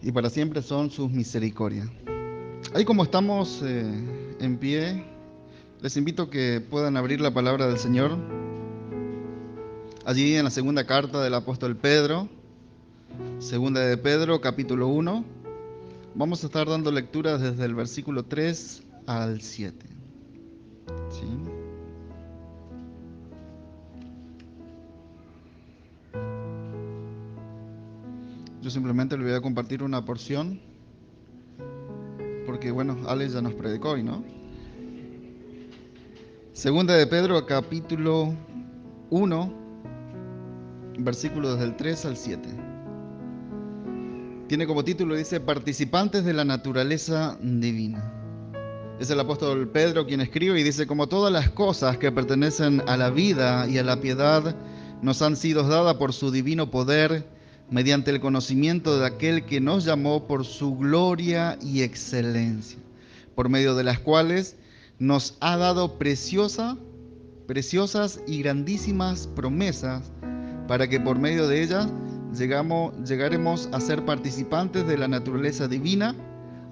y para siempre son sus misericordias. Ahí como estamos en pie, les invito a que puedan abrir la palabra del Señor. Allí en la segunda carta del apóstol Pedro, segunda de Pedro, capítulo 1, vamos a estar dando lectura desde el versículo 3 al 7. ¿Sí? Yo simplemente le voy a compartir una porción, porque bueno, Ale ya nos predicó hoy, ¿no? Segunda de Pedro, capítulo 1, versículos del 3 al 7. Tiene como título, dice, participantes de la naturaleza divina. Es el apóstol Pedro quien escribe y dice, como todas las cosas que pertenecen a la vida y a la piedad nos han sido dadas por su divino poder, mediante el conocimiento de aquel que nos llamó por su gloria y excelencia, por medio de las cuales nos ha dado preciosas y grandísimas promesas, para que por medio de ellas llegaremos a ser participantes de la naturaleza divina,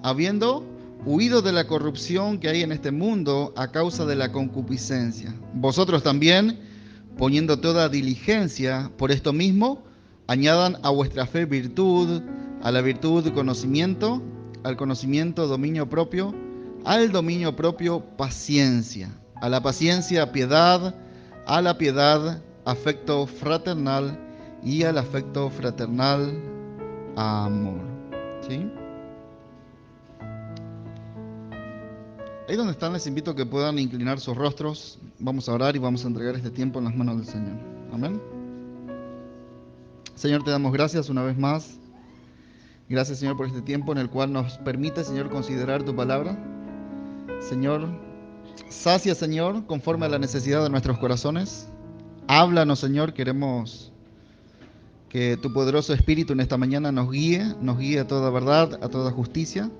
habiendo huido de la corrupción que hay en este mundo a causa de la concupiscencia. Vosotros también, poniendo toda diligencia por esto mismo, añadan a vuestra fe virtud, a la virtud conocimiento, al conocimiento dominio propio, al dominio propio paciencia, a la paciencia piedad, a la piedad afecto fraternal y al afecto fraternal amor. ¿Sí? Ahí donde están les invito a que puedan inclinar sus rostros. Vamos a orar y vamos a entregar este tiempo en las manos del Señor. Amén. Señor, te damos gracias una vez más. Gracias, Señor, por este tiempo en el cual nos permite, Señor, considerar tu palabra. Señor, sacia, Señor, conforme a la necesidad de nuestros corazones. Háblanos, Señor, queremos que tu poderoso Espíritu en esta mañana nos guíe a toda verdad, a toda justicia,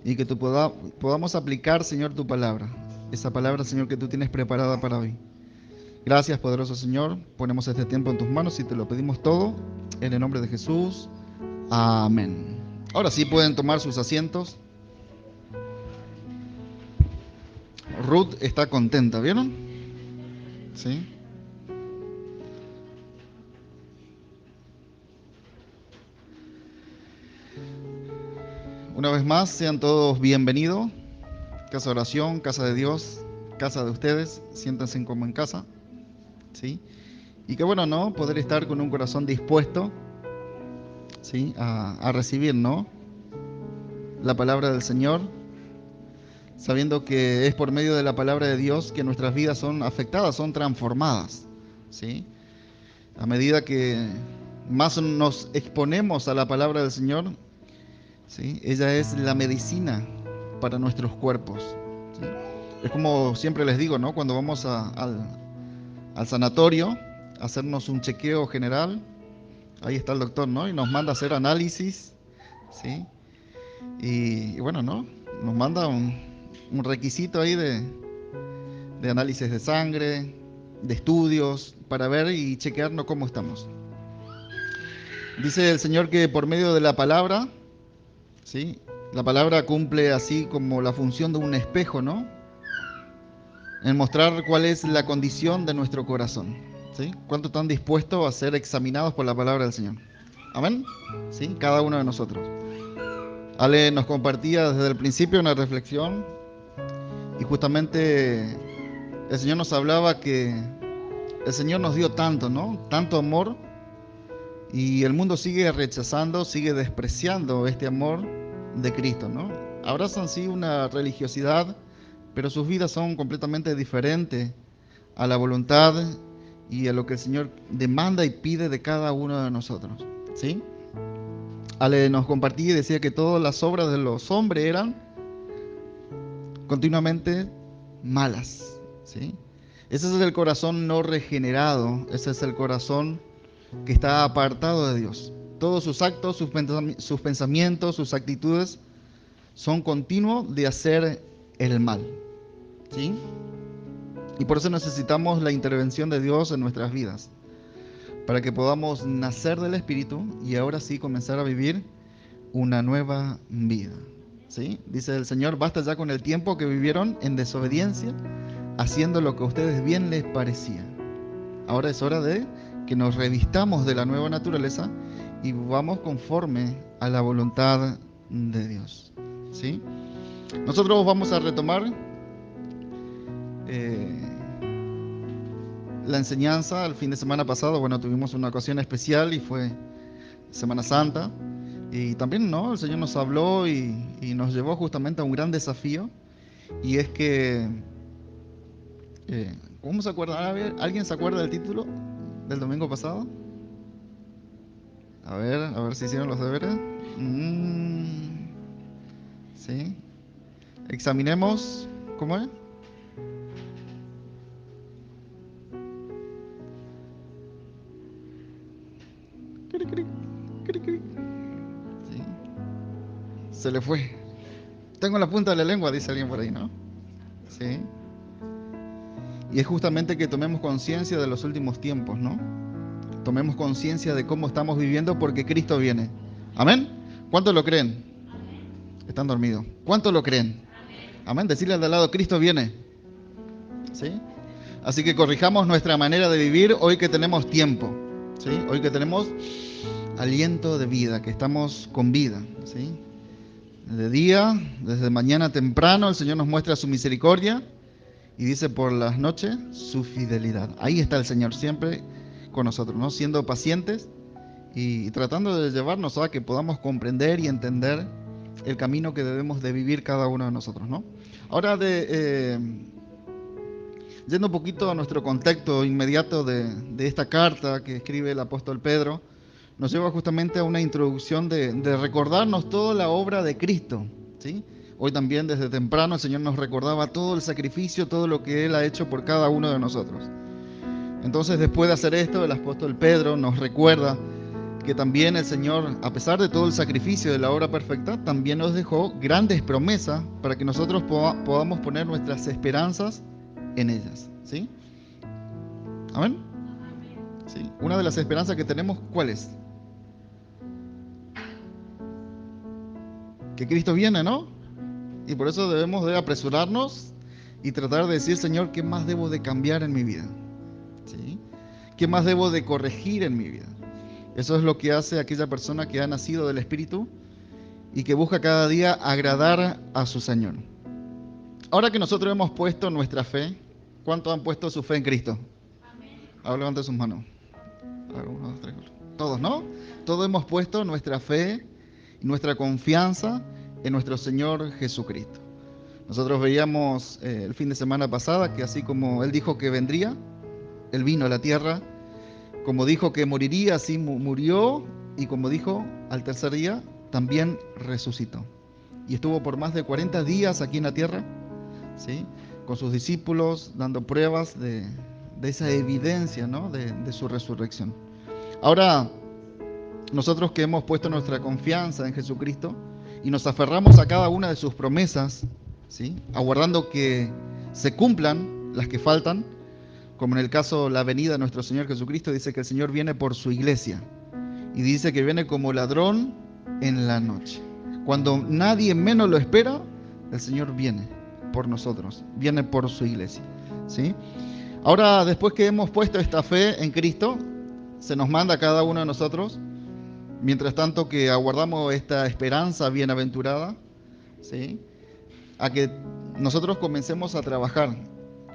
y que podamos aplicar, Señor, tu palabra, esa palabra, Señor, que tú tienes preparada para hoy. Gracias, poderoso Señor, ponemos este tiempo en tus manos y te lo pedimos todo, en el nombre de Jesús, amén. Ahora sí pueden tomar sus asientos. Ruth está contenta, ¿vieron? Sí. Una vez más, sean todos bienvenidos. Casa de oración, casa de Dios, casa de ustedes. Siéntanse como en casa. ¿Sí? Y qué bueno, ¿no? Poder estar con un corazón dispuesto, ¿sí? A recibir, ¿no? La palabra del Señor, sabiendo que es por medio de la palabra de Dios que nuestras vidas son afectadas, son transformadas, ¿sí? A medida que más nos exponemos a la palabra del Señor, ¿sí? Ella es la medicina para nuestros cuerpos, ¿sí? Es como siempre les digo, ¿no? Cuando vamos al sanatorio a hacernos un chequeo general, ahí está el doctor, ¿no? Y nos manda a hacer análisis, ¿sí? Y bueno, ¿no? Nos manda un requisito ahí de análisis de sangre, de estudios, para ver y chequearnos cómo estamos. Dice el Señor que por medio de la palabra, ¿sí? La palabra cumple así como la función de un espejo, ¿no? En mostrar cuál es la condición de nuestro corazón, ¿sí? ¿Cuánto están dispuestos a ser examinados por la palabra del Señor? Amén, ¿sí? Cada uno de nosotros. Ale nos compartía desde el principio una reflexión y justamente el Señor nos hablaba que el Señor nos dio tanto, ¿no? Tanto amor, y el mundo sigue rechazando, sigue despreciando este amor de Cristo, ¿no? Abrazan sí una religiosidad, pero sus vidas son completamente diferentes a la voluntad y a lo que el Señor demanda y pide de cada uno de nosotros, ¿sí? Ale nos compartía y decía que todas las obras de los hombres eran continuamente malas, ¿sí? Ese es el corazón no regenerado, ese es el corazón que está apartado de Dios. Todos sus actos, sus pensamientos, sus actitudes son continuos de hacer el mal, ¿sí? Y por eso necesitamos la intervención de Dios en nuestras vidas, para que podamos nacer del Espíritu y ahora sí comenzar a vivir una nueva vida. ¿Sí? Dice el Señor, basta ya con el tiempo que vivieron en desobediencia, haciendo lo que a ustedes bien les parecía. Ahora es hora de que nos revistamos de la nueva naturaleza y vamos conforme a la voluntad de Dios. ¿Sí? Nosotros vamos a retomar la enseñanza. El fin de semana pasado, bueno, tuvimos una ocasión especial y fue Semana Santa. Y también, ¿no? El Señor nos habló y nos llevó justamente a un gran desafío. Y es que, ¿cómo se acuerda? A ver, ¿alguien se acuerda del título del domingo pasado? A ver si hicieron los deberes. Sí. Examinemos, ¿cómo es? Sí. Se le fue. Tengo la punta de la lengua, dice alguien por ahí, ¿no? Sí. Y es justamente que tomemos conciencia de los últimos tiempos, ¿no? Tomemos conciencia de cómo estamos viviendo porque Cristo viene. ¿Amén? ¿Cuántos lo creen? Están dormidos. ¿Cuántos lo creen? Amén. Decirle al de al lado, Cristo viene. ¿Sí? Así que corrijamos nuestra manera de vivir hoy que tenemos tiempo. ¿Sí? Hoy que tenemos aliento de vida, que estamos con vida. ¿Sí? De día, desde mañana temprano, el Señor nos muestra su misericordia y dice por las noches su fidelidad. Ahí está el Señor siempre con nosotros, ¿no? Siendo pacientes y tratando de llevarnos a que podamos comprender y entender el camino que debemos de vivir cada uno de nosotros, ¿no? Ahora, yendo un poquito a nuestro contexto inmediato de esta carta que escribe el apóstol Pedro, nos lleva justamente a una introducción de recordarnos toda la obra de Cristo, ¿sí? Hoy también desde temprano el Señor nos recordaba todo el sacrificio, todo lo que Él ha hecho por cada uno de nosotros. Entonces, después de hacer esto, el apóstol Pedro nos recuerda que también el Señor, a pesar de todo el sacrificio de la obra perfecta, también nos dejó grandes promesas para que nosotros podamos poner nuestras esperanzas en ellas, ¿sí? ¿Amén? ¿Sí? Una de las esperanzas que tenemos, ¿cuál es? Que Cristo viene, ¿no? Y por eso debemos de apresurarnos y tratar de decir, Señor, ¿qué más debo de cambiar en mi vida? ¿Sí? ¿Qué más debo de corregir en mi vida? Eso es lo que hace aquella persona que ha nacido del Espíritu y que busca cada día agradar a su Señor. Ahora que nosotros hemos puesto nuestra fe, ¿cuántos han puesto su fe en Cristo? Amén. Ahora levanten sus manos. A ver, 1, 2, 3, 4. Todos, ¿no? Todos hemos puesto nuestra fe y nuestra confianza en nuestro Señor Jesucristo. Nosotros veíamos el fin de semana pasada que así como Él dijo que vendría, Él vino a la tierra. Como dijo que moriría, así murió, y como dijo, al tercer día también resucitó. Y estuvo por más de 40 días aquí en la tierra, ¿sí? Con sus discípulos, dando pruebas de esa evidencia, ¿no? de su resurrección. Ahora, nosotros que hemos puesto nuestra confianza en Jesucristo y nos aferramos a cada una de sus promesas, ¿sí? Aguardando que se cumplan las que faltan, como en el caso la venida de nuestro Señor Jesucristo, dice que el Señor viene por su iglesia y dice que viene como ladrón en la noche. Cuando nadie menos lo espera, el Señor viene por nosotros, viene por su iglesia, ¿sí? Ahora, después que hemos puesto esta fe en Cristo, se nos manda a cada uno de nosotros, mientras tanto que aguardamos esta esperanza bienaventurada, ¿sí? A que nosotros comencemos a trabajar,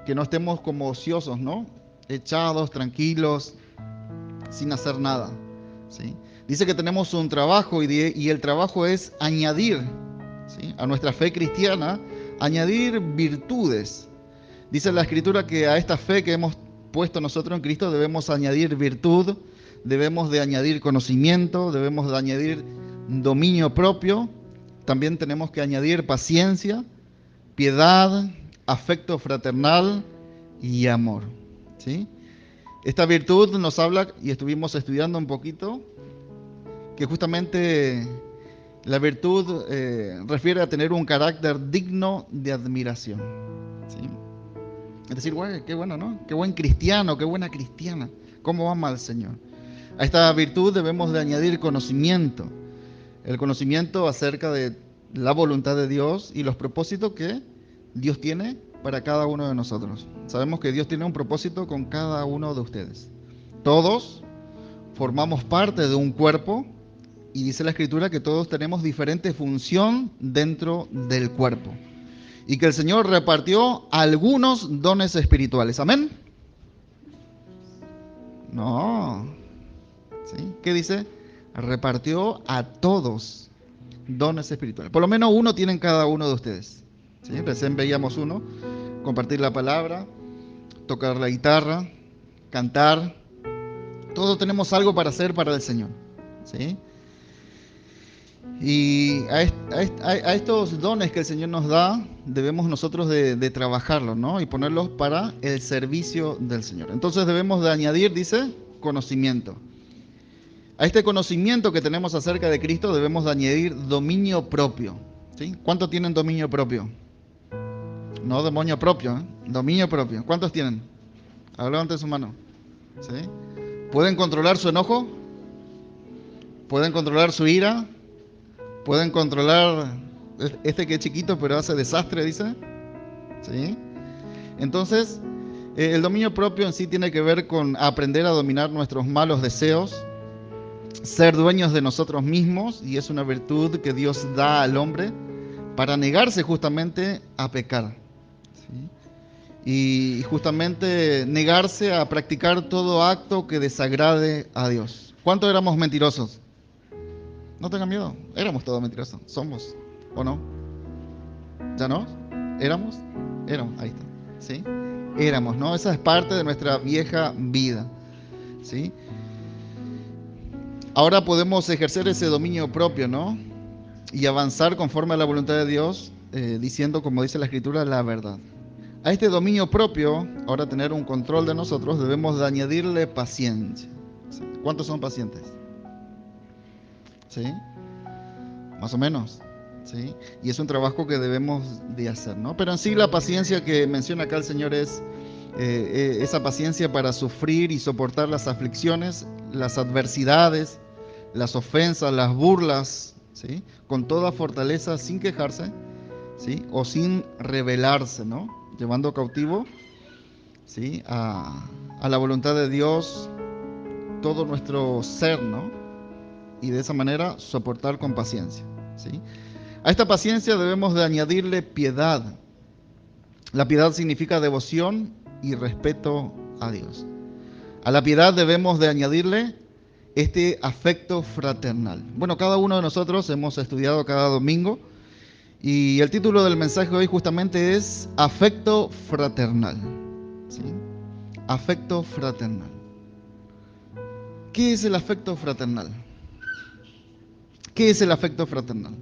que no estemos como ociosos, ¿no? Echados, tranquilos, sin hacer nada, ¿sí? Dice que tenemos un trabajo y el trabajo es añadir, ¿sí? A nuestra fe cristiana, añadir virtudes. Dice la Escritura que a esta fe que hemos puesto nosotros en Cristo debemos añadir virtud, debemos de añadir conocimiento, debemos de añadir dominio propio, también tenemos que añadir paciencia, piedad, afecto fraternal y amor, ¿sí? Esta virtud nos habla, y estuvimos estudiando un poquito, que justamente la virtud refiere a tener un carácter digno de admiración, ¿sí? Es decir, güey, qué bueno, ¿no? Qué buen cristiano, qué buena cristiana, cómo ama al Señor. A esta virtud debemos de añadir conocimiento. El conocimiento acerca de la voluntad de Dios y los propósitos que Dios tiene para cada uno de nosotros. Sabemos que Dios tiene un propósito con cada uno de ustedes. Todos formamos parte de un cuerpo y dice la Escritura que todos tenemos diferente función dentro del cuerpo. Y que el Señor repartió algunos dones espirituales. ¿Amén? No. ¿Sí? ¿Qué dice? Repartió a todos dones espirituales. Por lo menos uno tienen cada uno de ustedes. ¿Sí? Recién veíamos uno. Compartir la palabra, tocar la guitarra, cantar. Todos tenemos algo para hacer para el Señor. ¿Sí? Y a estos dones que el Señor nos da, debemos nosotros de trabajarlos, ¿no? Y ponerlos para el servicio del Señor. Entonces debemos de añadir, dice, conocimiento. A este conocimiento que tenemos acerca de Cristo debemos de añadir dominio propio. ¿Sí? ¿Cuántos tienen dominio propio? No demonio propio, ¿eh? Dominio propio. ¿Cuántos tienen? A ver, levanten su mano. ¿Sí? ¿Pueden controlar su enojo? ¿Pueden controlar su ira? ¿Pueden controlar este que es chiquito pero hace desastre, dice? ¿Sí? Entonces, el dominio propio en sí tiene que ver con aprender a dominar nuestros malos deseos, ser dueños de nosotros mismos, y es una virtud que Dios da al hombre para negarse justamente a pecar. ¿Sí? Y justamente negarse a practicar todo acto que desagrade a Dios. ¿Cuántos éramos mentirosos? No tengan miedo, éramos todos mentirosos, somos, ¿o no? ¿Ya no? ¿Éramos? Éramos, ahí está, ¿sí? Éramos, ¿no? Esa es parte de nuestra vieja vida, ¿sí? Ahora podemos ejercer ese dominio propio, ¿no? Y avanzar conforme a la voluntad de Dios, diciendo, como dice la Escritura, la verdad. A este dominio propio, ahora tener un control de nosotros, debemos de añadirle paciencia. ¿Sí? ¿Cuántos son pacientes? ¿Sí? Más o menos, ¿sí? Y es un trabajo que debemos de hacer, ¿no? Pero en sí la paciencia que menciona acá el Señor es esa paciencia para sufrir y soportar las aflicciones, las adversidades, las ofensas, las burlas, ¿sí? Con toda fortaleza, sin quejarse, ¿sí? O sin rebelarse, ¿no? Llevando cautivo, ¿sí? A la voluntad de Dios todo nuestro ser, ¿no? Y de esa manera soportar con paciencia, ¿sí? A esta paciencia debemos de añadirle piedad. La piedad significa devoción y respeto a Dios. A la piedad debemos de añadirle este afecto fraternal. Bueno, cada uno de nosotros hemos estudiado cada domingo y el título del mensaje hoy justamente es afecto fraternal, ¿sí? Afecto fraternal. ¿Qué es el afecto fraternal? ¿Qué es el afecto fraternal?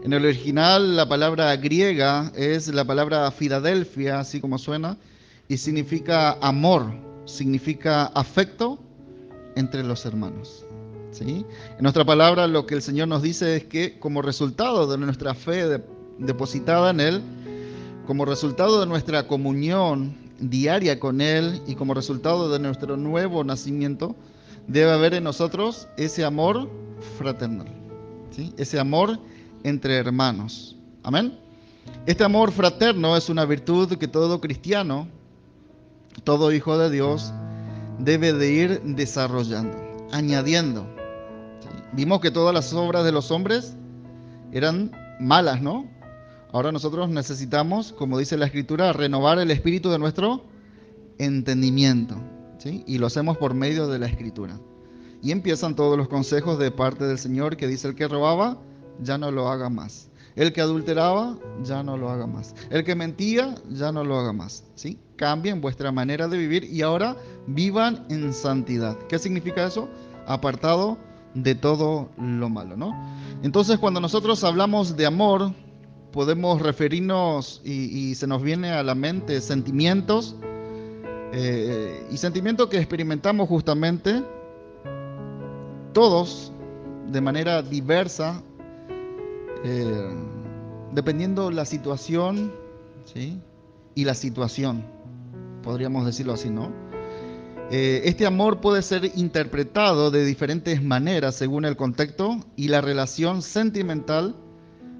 En el original la palabra griega es la palabra Filadelfia, así como suena, y significa amor, significa afecto entre los hermanos. ¿Sí? En nuestra palabra lo que el Señor nos dice es que como resultado de nuestra fe depositada en Él, como resultado de nuestra comunión diaria con Él y como resultado de nuestro nuevo nacimiento, debe haber en nosotros ese amor fraternal, ¿sí? Ese amor entre hermanos. Amén. Este amor fraterno es una virtud que todo cristiano, todo hijo de Dios, debe de ir desarrollando, añadiendo. ¿Sí? Vimos que todas las obras de los hombres eran malas, ¿no? Ahora nosotros necesitamos, como dice la Escritura, renovar el espíritu de nuestro entendimiento, ¿sí? Y lo hacemos por medio de la Escritura. Y empiezan todos los consejos de parte del Señor que dice: el que robaba, ya no lo haga más. El que adulteraba, ya no lo haga más. El que mentía, ya no lo haga más. ¿Sí? Cambien vuestra manera de vivir y ahora vivan en santidad. ¿Qué significa eso? Apartado de todo lo malo, ¿no? Entonces, cuando nosotros hablamos de amor, podemos referirnos y se nos viene a la mente sentimientos y sentimientos que experimentamos justamente todos de manera diversa, dependiendo la situación, ¿sí? Y la situación, podríamos decirlo así, ¿no? Este amor puede ser interpretado de diferentes maneras según el contexto y la relación sentimental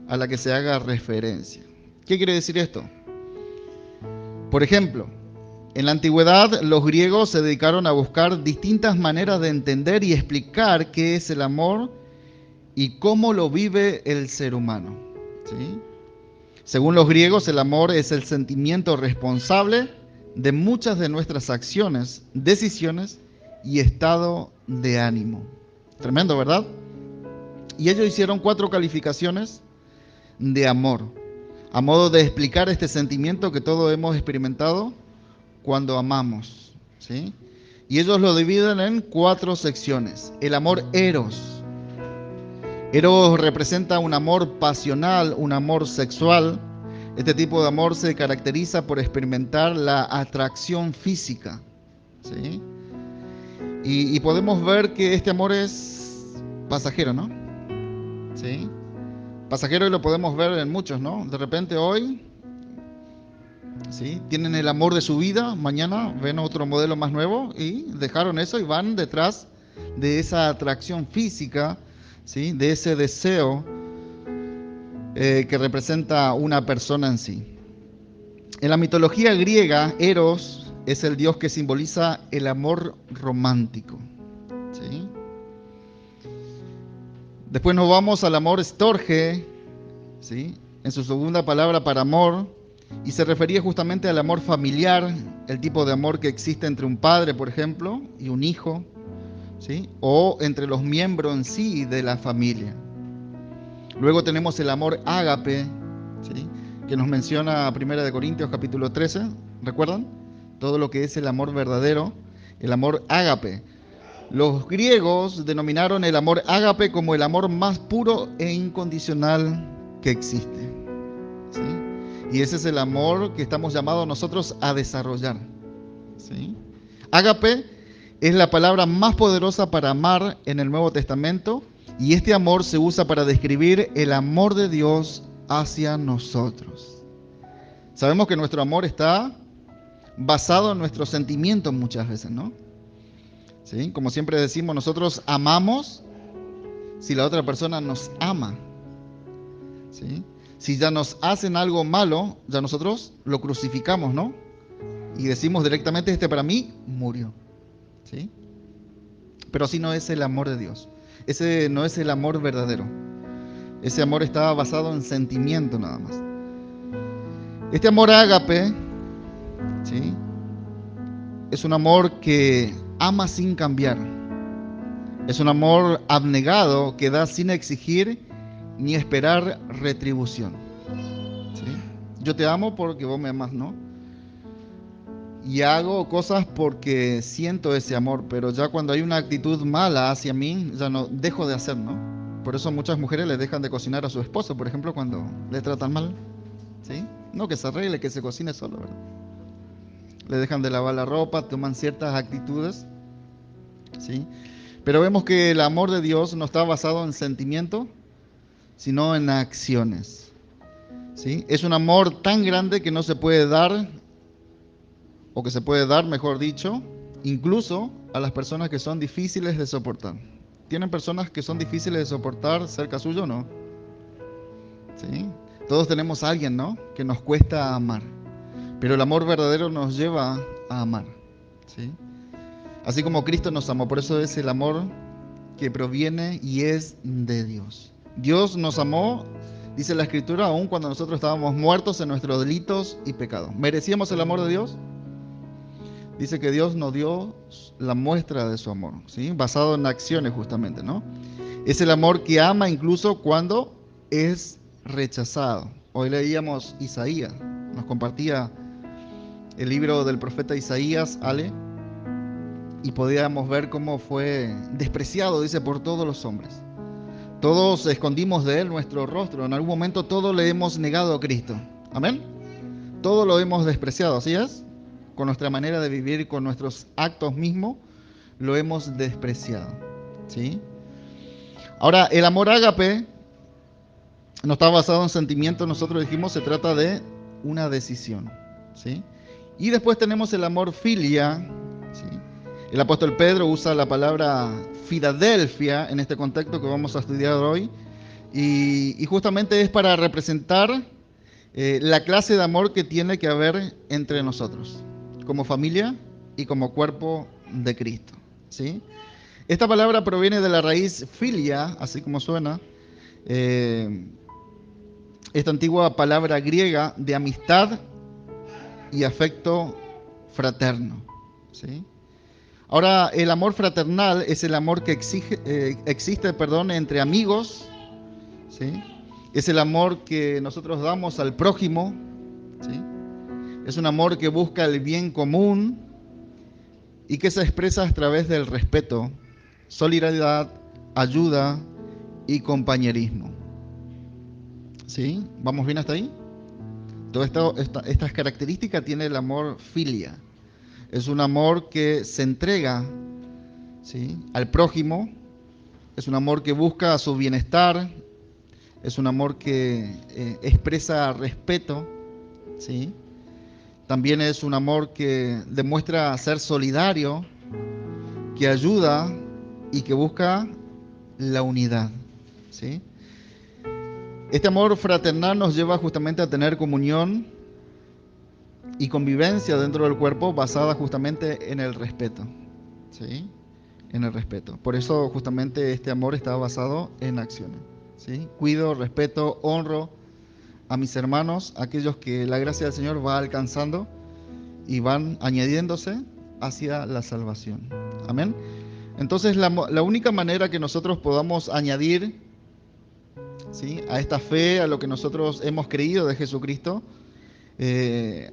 a la que se haga referencia. ¿Qué quiere decir esto? Por ejemplo, en la antigüedad los griegos se dedicaron a buscar distintas maneras de entender y explicar qué es el amor y cómo lo vive el ser humano, ¿sí? Según los griegos, el amor es el sentimiento responsable de muchas de nuestras acciones, decisiones y estado de ánimo. Tremendo, ¿verdad? Y ellos hicieron 4 calificaciones de amor, a modo de explicar este sentimiento que todos hemos experimentado cuando amamos, ¿sí? Y ellos lo dividen en 4 secciones. El amor eros. Eros representa un amor pasional, un amor sexual. Este tipo de amor se caracteriza por experimentar la atracción física, ¿sí? Y podemos ver que este amor es pasajero, ¿no? ¿Sí? Pasajero, y lo podemos ver en muchos, ¿no? De repente hoy, ¿sí?, tienen el amor de su vida, mañana ven otro modelo más nuevo y dejaron eso y van detrás de esa atracción física, ¿sí?, de ese deseo que representa una persona en sí. En la mitología griega, Eros es el dios que simboliza el amor romántico, ¿sí? Después nos vamos al amor storge, ¿sí?, en su segunda palabra para amor, y se refería justamente al amor familiar, el tipo de amor que existe entre un padre, por ejemplo, y un hijo, ¿sí?, o entre los miembros en sí de la familia. Luego tenemos el amor ágape, ¿sí?, que nos menciona 1 Corintios capítulo 13, ¿recuerdan? Todo lo que es el amor verdadero, el amor ágape. Los griegos denominaron el amor ágape como el amor más puro e incondicional que existe, ¿sí? Y ese es el amor que estamos llamados nosotros a desarrollar, ¿sí? Ágape es la palabra más poderosa para amar en el Nuevo Testamento, y este amor se usa para describir el amor de Dios hacia nosotros. Sabemos que nuestro amor está basado en nuestros sentimientos muchas veces, ¿no? ¿Sí? Como siempre decimos, nosotros amamos si la otra persona nos ama, ¿sí? Si ya nos hacen algo malo, ya nosotros lo crucificamos, ¿no? Y decimos directamente, este para mí murió, ¿sí? Pero así no es el amor de Dios. Ese no es el amor verdadero. Ese amor está basado en sentimiento nada más. Este amor ágape, ¿sí?, es un amor que ama sin cambiar. Es un amor abnegado que da sin exigir ni esperar retribución, ¿sí? Yo te amo porque vos me amas, ¿no? Y hago cosas porque siento ese amor, pero ya cuando hay una actitud mala hacia mí, ya no dejo de hacer, ¿no? Por eso muchas mujeres le dejan de cocinar a su esposo, por ejemplo, cuando le tratan mal, ¿sí? No, que se arregle, que se cocine solo, ¿verdad? Le dejan de lavar la ropa, toman ciertas actitudes, ¿sí? Pero vemos que el amor de Dios no está basado en sentimiento, sino en acciones, ¿sí? Es un amor tan grande que no se puede dar, o que se puede dar, mejor dicho, incluso a las personas que son difíciles de soportar. ¿Tienen personas que son difíciles de soportar cerca suyo o no? ¿Sí? Todos tenemos a alguien, ¿no?, que nos cuesta amar. Pero el amor verdadero nos lleva a amar, ¿sí? Así como Cristo nos amó. Por eso es el amor que proviene y es de Dios. Dios nos amó, dice la Escritura, aun cuando nosotros estábamos muertos en nuestros delitos y pecados. ¿Merecíamos el amor de Dios? Dice que Dios nos dio la muestra de su amor, ¿sí?, basado en acciones justamente, ¿no? Es el amor que ama incluso cuando es rechazado. Hoy leíamos Isaías, nos compartía el libro del profeta Isaías, Ale, y podíamos ver cómo fue despreciado, dice, por todos los hombres. Todos escondimos de él nuestro rostro. En algún momento todos le hemos negado a Cristo. Amén. Todo lo hemos despreciado, ¿así es? Con nuestra manera de vivir, con nuestros actos mismos, lo hemos despreciado, ¿sí? Ahora, el amor ágape no está basado en sentimientos, nosotros dijimos, se trata de una decisión, ¿sí? Y después tenemos el amor filia, ¿sí?, El apóstol Pedro usa la palabra Filadelfia en este contexto que vamos a estudiar hoy, y justamente es para representar la clase de amor que tiene que haber entre nosotros, como familia y como cuerpo de Cristo, ¿sí? Esta palabra proviene de la raíz filia, así como suena, esta antigua palabra griega de amistad y afecto fraterno, ¿sí? Ahora, el amor fraternal es el amor que existe, entre amigos, ¿sí? Es el amor que nosotros damos al prójimo, ¿sí? Es un amor que busca el bien común y que se expresa a través del respeto, solidaridad, ayuda y compañerismo, ¿sí? ¿Vamos bien hasta ahí? Todas estas características tiene el amor filia. Es un amor que se entrega, ¿sí?, al prójimo. Es un amor que busca su bienestar. Es un amor que expresa respeto, ¿sí? También es un amor que demuestra ser solidario, que ayuda y que busca la unidad, ¿sí? Este amor fraternal nos lleva justamente a tener comunión y convivencia dentro del cuerpo basada justamente en el respeto, ¿sí? En el respeto. Por eso justamente este amor está basado en acciones, ¿sí? Cuido, respeto, honro a mis hermanos, aquellos que la gracia del Señor va alcanzando y van añadiéndose hacia la salvación. Amén. Entonces la única manera que nosotros podamos añadir, ¿sí?, a esta fe, a lo que nosotros hemos creído de Jesucristo,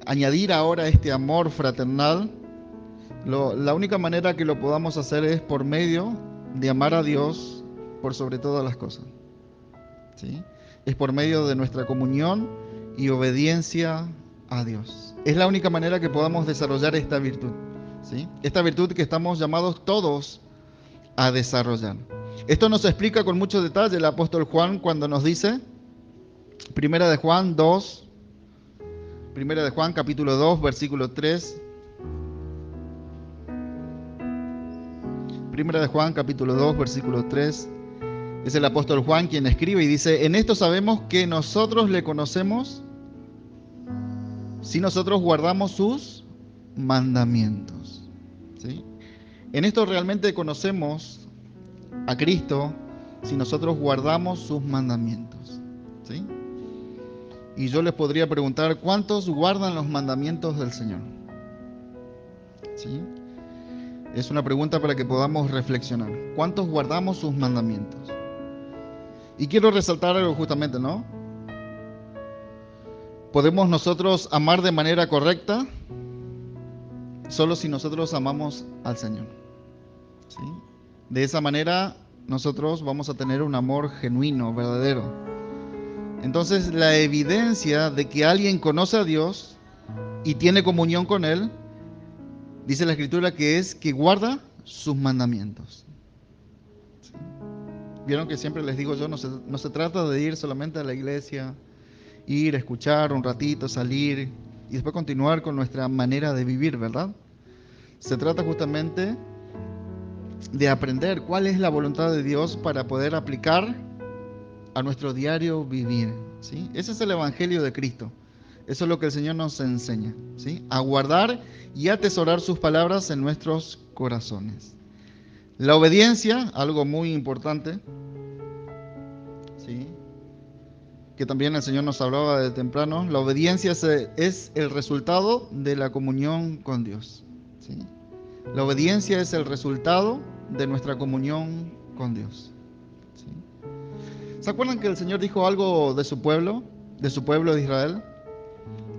añadir ahora este amor fraternal, la única manera que lo podamos hacer es por medio de amar a Dios por sobre todas las cosas, ¿sí? Es por medio de nuestra comunión y obediencia a Dios. Es la única manera que podamos desarrollar esta virtud, ¿sí? Esta virtud que estamos llamados todos a desarrollar. Esto nos explica con mucho detalle el apóstol Juan cuando nos dice, Primera de Juan capítulo 2, versículo 3. Primera de Juan capítulo 2, versículo 3. Es el apóstol Juan quien escribe y dice: en esto sabemos que nosotros le conocemos si nosotros guardamos sus mandamientos, ¿sí? En esto realmente conocemos a Cristo si nosotros guardamos sus mandamientos, ¿sí? Y yo les podría preguntar, ¿cuántos guardan los mandamientos del Señor? ¿Sí? Es una pregunta para que podamos reflexionar. ¿Cuántos guardamos sus mandamientos? Y quiero resaltar algo justamente, ¿no? ¿Podemos nosotros amar de manera correcta? Solo si nosotros amamos al Señor, ¿sí? De esa manera nosotros vamos a tener un amor genuino, verdadero. Entonces, la evidencia de que alguien conoce a Dios y tiene comunión con Él, dice la Escritura que es que guarda sus mandamientos, ¿sí? Vieron que siempre les digo yo, no se trata de ir solamente a la iglesia, ir, escuchar un ratito, salir y después continuar con nuestra manera de vivir, ¿verdad? Se trata justamente de aprender cuál es la voluntad de Dios para poder aplicar a nuestro diario vivir, ¿sí? Ese es el Evangelio de Cristo. Eso es lo que el Señor nos enseña, ¿sí? A guardar y atesorar sus palabras en nuestros corazones. La obediencia, algo muy importante, ¿sí?, que también el Señor nos hablaba de temprano. La obediencia es el resultado de la comunión con Dios, ¿sí? La obediencia es el resultado de nuestra comunión con Dios, ¿sí? ¿Se acuerdan que el Señor dijo algo de su pueblo de Israel?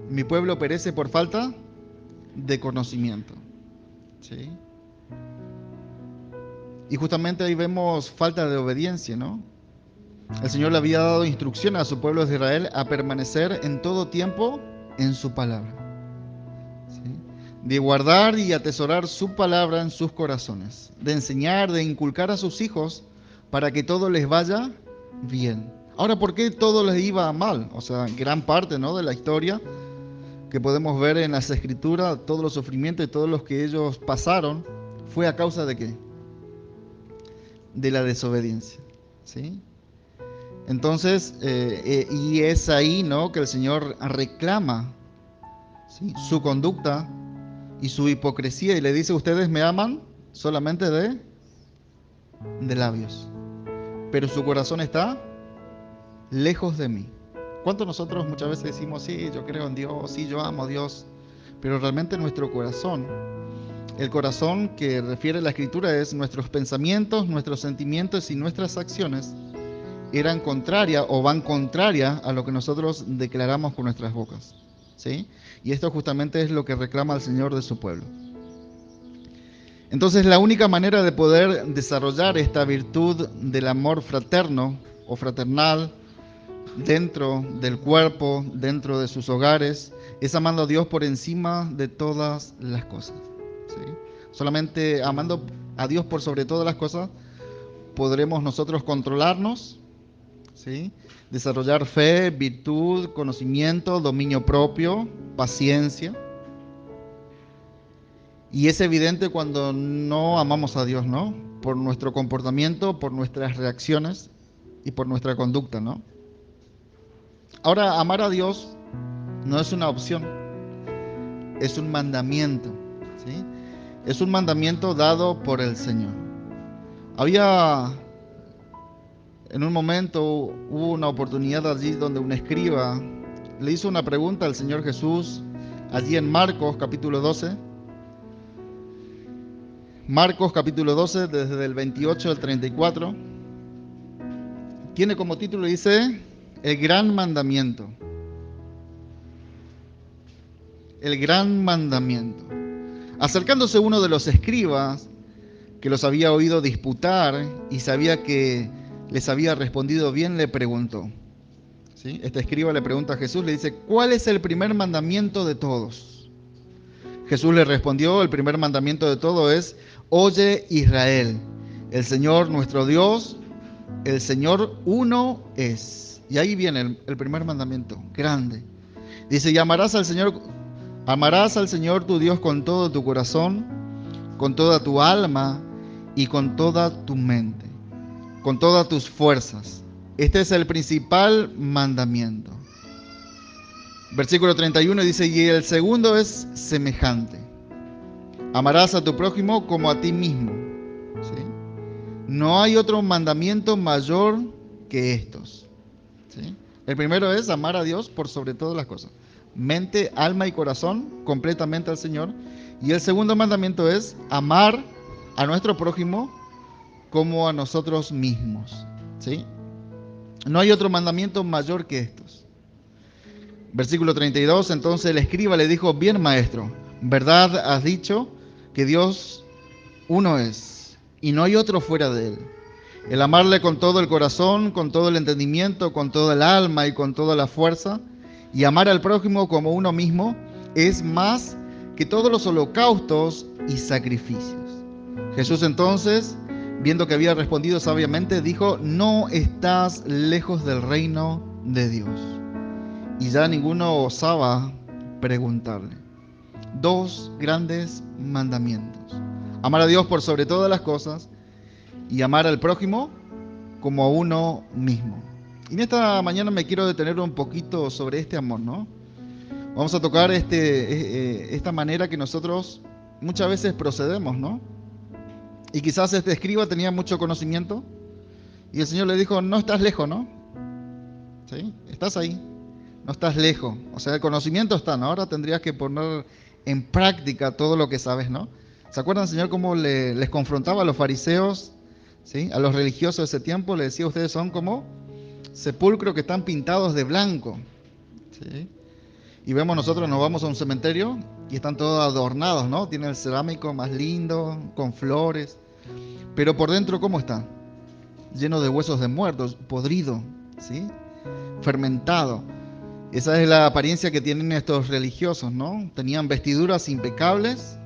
Mi pueblo perece por falta de conocimiento, ¿sí? Y justamente ahí vemos falta de obediencia, ¿no? El Señor le había dado instrucción a su pueblo de Israel a permanecer en todo tiempo en su palabra, ¿sí? De guardar y atesorar su palabra en sus corazones, de enseñar, de inculcar a sus hijos para que todo les vaya bien. Ahora, ¿por qué todo les iba mal? O sea, gran parte, ¿no?, de la historia que podemos ver en las Escrituras, todos los sufrimientos y todos los que ellos pasaron, ¿Fue a causa de qué? De la desobediencia, ¿sí? Entonces, y es ahí, ¿no?, que el Señor reclama, ¿sí?, su conducta y su hipocresía y le dice: ustedes me aman solamente de labios, pero su corazón está lejos de mí. ¿Cuántos nosotros muchas veces decimos: sí, yo creo en Dios, sí, yo amo a Dios, pero realmente nuestro corazón, el corazón que refiere la Escritura, es nuestros pensamientos, nuestros sentimientos y nuestras acciones eran contrarias o van contrarias a lo que nosotros declaramos con nuestras bocas, ¿sí? Y esto justamente es lo que reclama el Señor de su pueblo. Entonces, la única manera de poder desarrollar esta virtud del amor fraterno o fraternal dentro del cuerpo, dentro de sus hogares, es amando a Dios por encima de todas las cosas, ¿sí? Solamente amando a Dios por sobre todas las cosas podremos nosotros controlarnos, ¿sí?, desarrollar fe, virtud, conocimiento, dominio propio, paciencia. Y es evidente cuando no amamos a Dios, ¿no?, por nuestro comportamiento, por nuestras reacciones y por nuestra conducta, ¿no? Ahora, amar a Dios no es una opción, es un mandamiento, ¿sí? Es un mandamiento dado por el Señor. En un momento hubo una oportunidad allí donde un escriba le hizo una pregunta al Señor Jesús, allí en Marcos capítulo 12. Marcos capítulo 12, desde el 28 al 34. Tiene como título, dice, el gran mandamiento. El gran mandamiento. Acercándose uno de los escribas, que los había oído disputar y sabía que les había respondido bien, le preguntó, ¿sí? Este escriba le pregunta a Jesús, le dice: ¿cuál es el primer mandamiento de todos? Jesús le respondió: el primer mandamiento de todo es: oye, Israel, el Señor nuestro Dios, el Señor uno es. Y ahí viene el primer mandamiento, grande. Dice: y amarás al Señor tu Dios con todo tu corazón, con toda tu alma y con toda tu mente, con todas tus fuerzas. Este es el principal mandamiento. Versículo 31 dice: y el segundo es semejante: amarás a tu prójimo como a ti mismo, ¿sí? No hay otro mandamiento mayor que estos, ¿sí? El primero es amar a Dios por sobre todas las cosas, mente, alma y corazón, completamente al Señor. Y el segundo mandamiento es amar a nuestro prójimo como a nosotros mismos, ¿sí? No hay otro mandamiento mayor que estos. Versículo 32, entonces el escriba le dijo: bien, maestro, ¿verdad has dicho que Dios uno es y no hay otro fuera de él? El amarle con todo el corazón, con todo el entendimiento, con toda el alma y con toda la fuerza, y amar al prójimo como uno mismo, es más que todos los holocaustos y sacrificios. Jesús entonces, viendo que había respondido sabiamente, dijo: no estás lejos del reino de Dios. Y ya ninguno osaba preguntarle. Dos grandes mandamientos: amar a Dios por sobre todas las cosas y amar al prójimo como a uno mismo. Y en esta mañana me quiero detener un poquito sobre este amor, ¿no? Vamos a tocar esta manera que nosotros muchas veces procedemos, ¿no? Y quizás este escriba tenía mucho conocimiento y el Señor le dijo: no estás lejos, ¿no? ¿Sí? Estás ahí, no estás lejos. O sea, el conocimiento está, ¿no? Ahora tendrías que poner en práctica todo lo que sabes, ¿no? ¿Se acuerdan, Señor, cómo les confrontaba a los fariseos, ¿sí?, a los religiosos de ese tiempo? Le decía: ustedes son como sepulcros que están pintados de blanco, ¿sí? Y vemos, nosotros nos vamos a un cementerio y están todos adornados, ¿no? Tiene el cerámico más lindo, con flores. Pero por dentro, ¿cómo está? Lleno de huesos de muertos, podrido, ¿sí?, fermentado. Esa es la apariencia que tienen estos religiosos, ¿no? Tenían vestiduras impecables,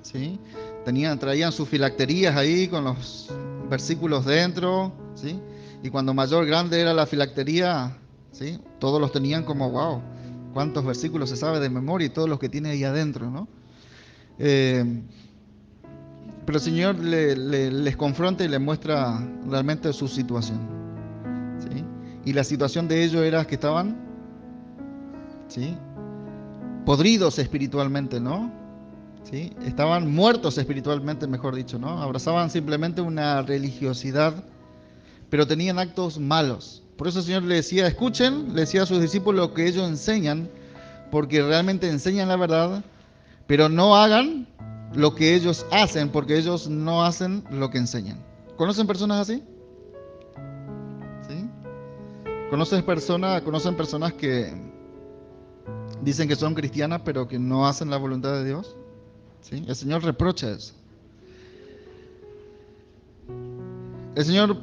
¿sí? Traían sus filacterías ahí con los versículos dentro, ¿sí? Y cuando mayor grande era la filactería, ¿sí?, todos los tenían como: wow, cuántos versículos se sabe de memoria y todos los que tiene ahí adentro, ¿no? Pero el Señor les confronta y les muestra realmente su situación, ¿sí? Y la situación de ellos era que estaban, ¿sí?, podridos espiritualmente, ¿no? ¿Sí? Estaban muertos espiritualmente, mejor dicho, ¿no? Abrazaban simplemente una religiosidad, pero tenían actos malos. Por eso el Señor le decía, escuchen, le decía a sus discípulos lo que ellos enseñan, porque realmente enseñan la verdad, pero no hagan lo que ellos hacen, porque ellos no hacen lo que enseñan. ¿Conocen personas así? ¿Sí? ¿Conocen personas que dicen que son cristianas, pero que no hacen la voluntad de Dios? ¿Sí? El Señor reprocha eso. El Señor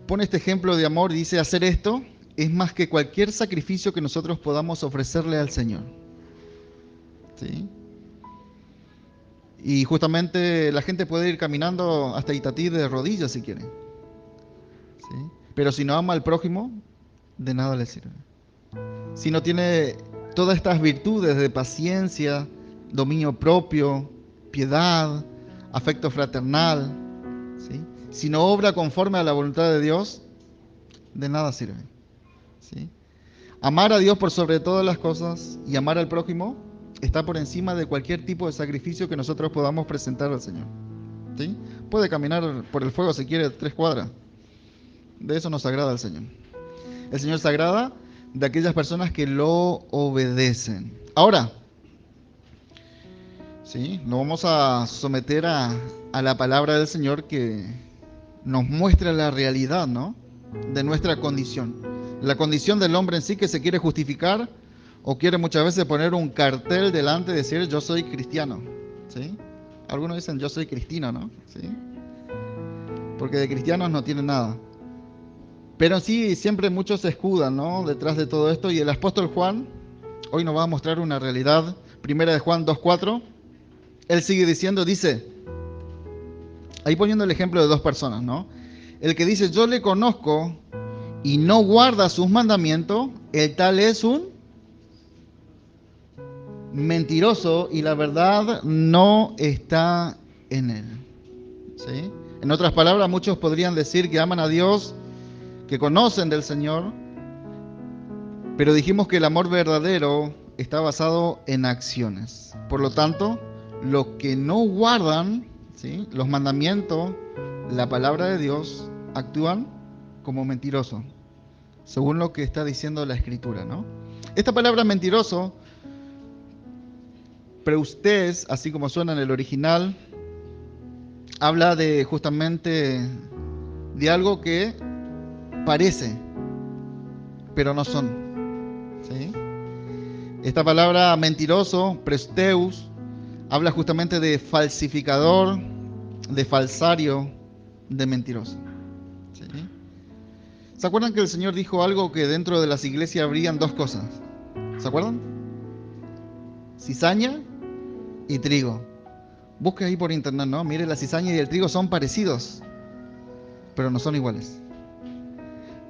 pone este ejemplo de amor y dice, hacer esto es más que cualquier sacrificio que nosotros podamos ofrecerle al Señor. ¿Sí? Y justamente la gente puede ir caminando hasta Itatí de rodillas si quiere. ¿Sí? Pero si no ama al prójimo, de nada le sirve. Si no tiene todas estas virtudes de paciencia, dominio propio, piedad, afecto fraternal, ¿sí?, si no obra conforme a la voluntad de Dios, de nada sirve. ¿Sí? Amar a Dios por sobre todas las cosas y amar al prójimo está por encima de cualquier tipo de sacrificio que nosotros podamos presentar al Señor. ¿Sí? Puede caminar por el fuego si quiere 3 cuadras. De eso nos agrada el Señor. El Señor se agrada de aquellas personas que lo obedecen. Ahora, ¿sí?, nos vamos a someter a la palabra del Señor que nos muestra la realidad, ¿no?, de nuestra condición. La condición del hombre en sí, que se quiere justificar o quiere muchas veces poner un cartel delante y decir yo soy cristiano, ¿sí? Algunos dicen yo soy cristino, ¿no? ¿Sí? Porque de cristianos no tienen nada. Pero sí, siempre muchos se escudan, ¿no?, detrás de todo esto. Y el apóstol Juan hoy nos va a mostrar una realidad. Primera de Juan 2:4. Él sigue diciendo, dice, ahí poniendo el ejemplo de 2 personas, ¿no? El que dice yo le conozco y no guarda sus mandamientos, el tal es un mentiroso y la verdad no está en él. ¿Sí? En otras palabras, muchos podrían decir que aman a Dios, que conocen del Señor, pero dijimos que el amor verdadero está basado en acciones. Por lo tanto, los que no guardan, ¿sí?, los mandamientos, la palabra de Dios, actúan como mentirosos, según lo que está diciendo la Escritura, ¿no? Esta palabra mentiroso, preustés, así como suena en el original, habla de justamente de algo que parece, pero no son. ¿Sí? Esta palabra mentiroso, presteus, habla justamente de falsificador, de falsario, de mentiroso. ¿Sí? ¿Se acuerdan que el Señor dijo algo que dentro de las iglesias habrían 2 cosas? ¿Se acuerdan? Cizaña y trigo. Busque ahí por internet, ¿no? Mire, la cizaña y el trigo son parecidos, pero no son iguales.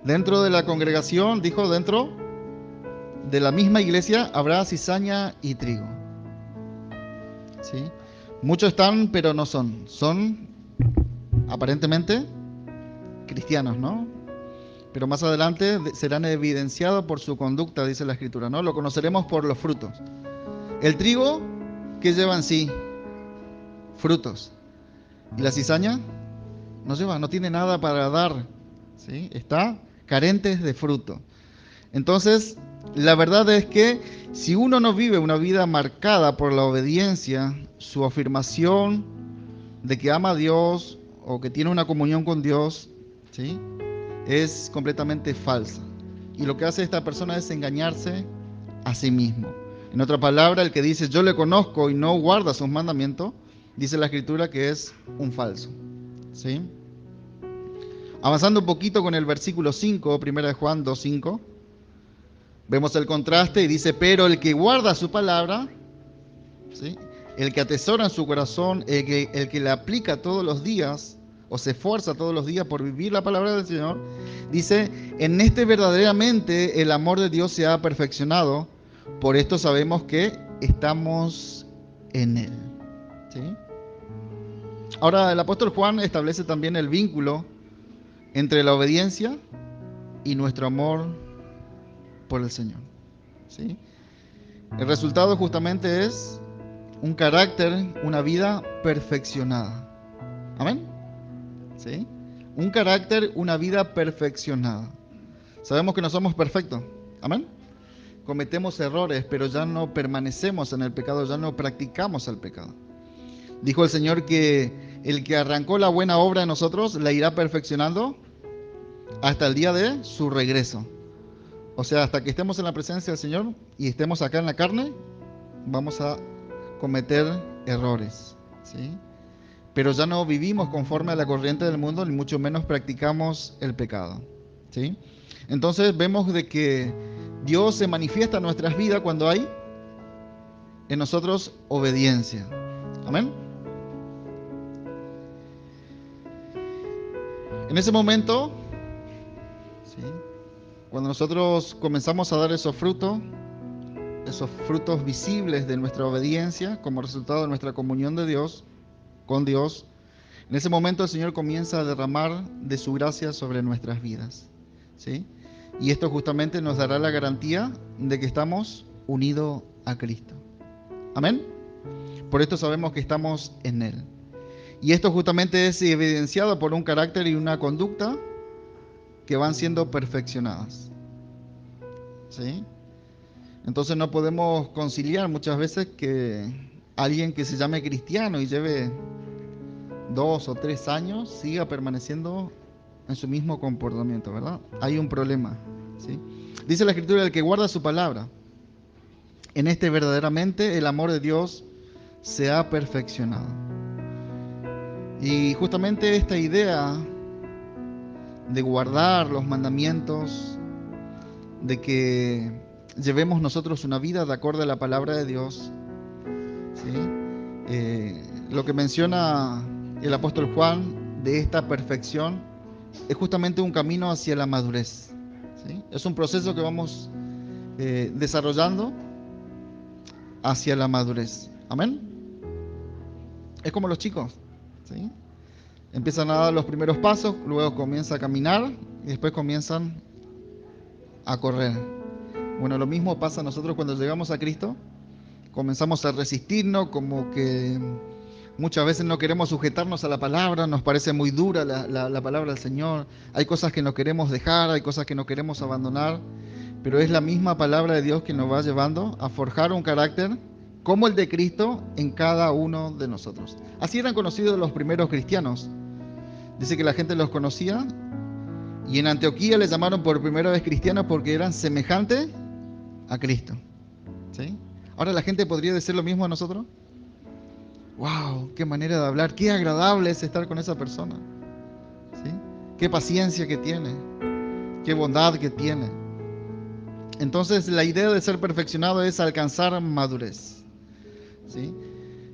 Dentro de la congregación, dijo, dentro de la misma iglesia habrá cizaña y trigo. ¿Sí? Muchos están, pero no son. Son aparentemente cristianos, ¿no? Pero más adelante serán evidenciados por su conducta, dice la Escritura, ¿no? Lo conoceremos por los frutos. El trigo, ¿qué lleva en sí? Frutos. Y la cizaña no lleva, no tiene nada para dar, ¿sí? Está carente de fruto. Entonces, la verdad es que si uno no vive una vida marcada por la obediencia, su afirmación de que ama a Dios o que tiene una comunión con Dios, ¿sí?, es completamente falsa. Y lo que hace esta persona es engañarse a sí mismo. En otra palabra, el que dice yo le conozco y no guarda sus mandamientos, dice la Escritura que es un falso. ¿Sí? Avanzando un poquito con el versículo 5, 1 de Juan 2:5, vemos el contraste y dice, pero el que guarda su palabra, ¿sí?, el que atesora en su corazón, el que le aplica todos los días, o se esfuerza todos los días por vivir la palabra del Señor, dice, en este verdaderamente el amor de Dios se ha perfeccionado, por esto sabemos que estamos en Él. ¿Sí? Ahora, el apóstol Juan establece también el vínculo entre la obediencia y nuestro amor por el Señor. ¿Sí? El resultado justamente es un carácter, una vida perfeccionada. ¿Amén? ¿Sí? Un carácter, una vida perfeccionada. Sabemos que no somos perfectos. ¿Amén? Cometemos errores, pero ya no permanecemos en el pecado, ya no practicamos el pecado. Dijo el Señor que el que arrancó la buena obra en nosotros la irá perfeccionando hasta el día de su regreso. O sea, hasta que estemos en la presencia del Señor y estemos acá en la carne, vamos a cometer errores, ¿sí? Pero ya no vivimos conforme a la corriente del mundo, ni mucho menos practicamos el pecado, ¿sí? Entonces vemos de que Dios se manifiesta en nuestras vidas cuando hay en nosotros obediencia. Amén. En ese momento, ¿sí?, cuando nosotros comenzamos a dar esos frutos visibles de nuestra obediencia como resultado de nuestra comunión de Dios, con Dios, en ese momento el Señor comienza a derramar de su gracia sobre nuestras vidas, ¿sí? Y esto justamente nos dará la garantía de que estamos unidos a Cristo. Amén. Por esto sabemos que estamos en Él. Y esto justamente es evidenciado por un carácter y una conducta que van siendo perfeccionadas, ¿sí? Entonces no podemos conciliar muchas veces que alguien que se llame cristiano y lleve 2 o 3 años siga permaneciendo en su mismo comportamiento, ¿verdad? Hay un problema, ¿sí? Dice la Escritura: el que guarda su palabra, en este verdaderamente el amor de Dios se ha perfeccionado. Y justamente esta idea de guardar los mandamientos, de que llevemos nosotros una vida de acuerdo a la palabra de Dios, ¿sí? Lo que menciona el apóstol Juan de esta perfección es justamente un camino hacia la madurez, ¿sí? Es un proceso que vamos desarrollando hacia la madurez. Amén. Es como los chicos, ¿sí? Empiezan a dar los primeros pasos, luego comienzan a caminar y después comienzan a correr. Bueno, lo mismo pasa a nosotros cuando llegamos a Cristo. Comenzamos a resistirnos, como que muchas veces no queremos sujetarnos a la palabra, nos parece muy dura la palabra del Señor. Hay cosas que no queremos dejar, hay cosas que no queremos abandonar, pero es la misma palabra de Dios que nos va llevando a forjar un carácter como el de Cristo en cada uno de nosotros. Así eran conocidos los primeros cristianos. Dice que la gente los conocía y en Antioquía les llamaron por primera vez cristianos porque eran semejantes a Cristo, ¿sí? Ahora la gente podría decir lo mismo a nosotros. ¡Wow! ¡Qué manera de hablar! ¡Qué agradable es estar con esa persona! ¿Sí? ¡Qué paciencia que tiene! ¡Qué bondad que tiene! Entonces la idea de ser perfeccionado es alcanzar madurez, ¿sí?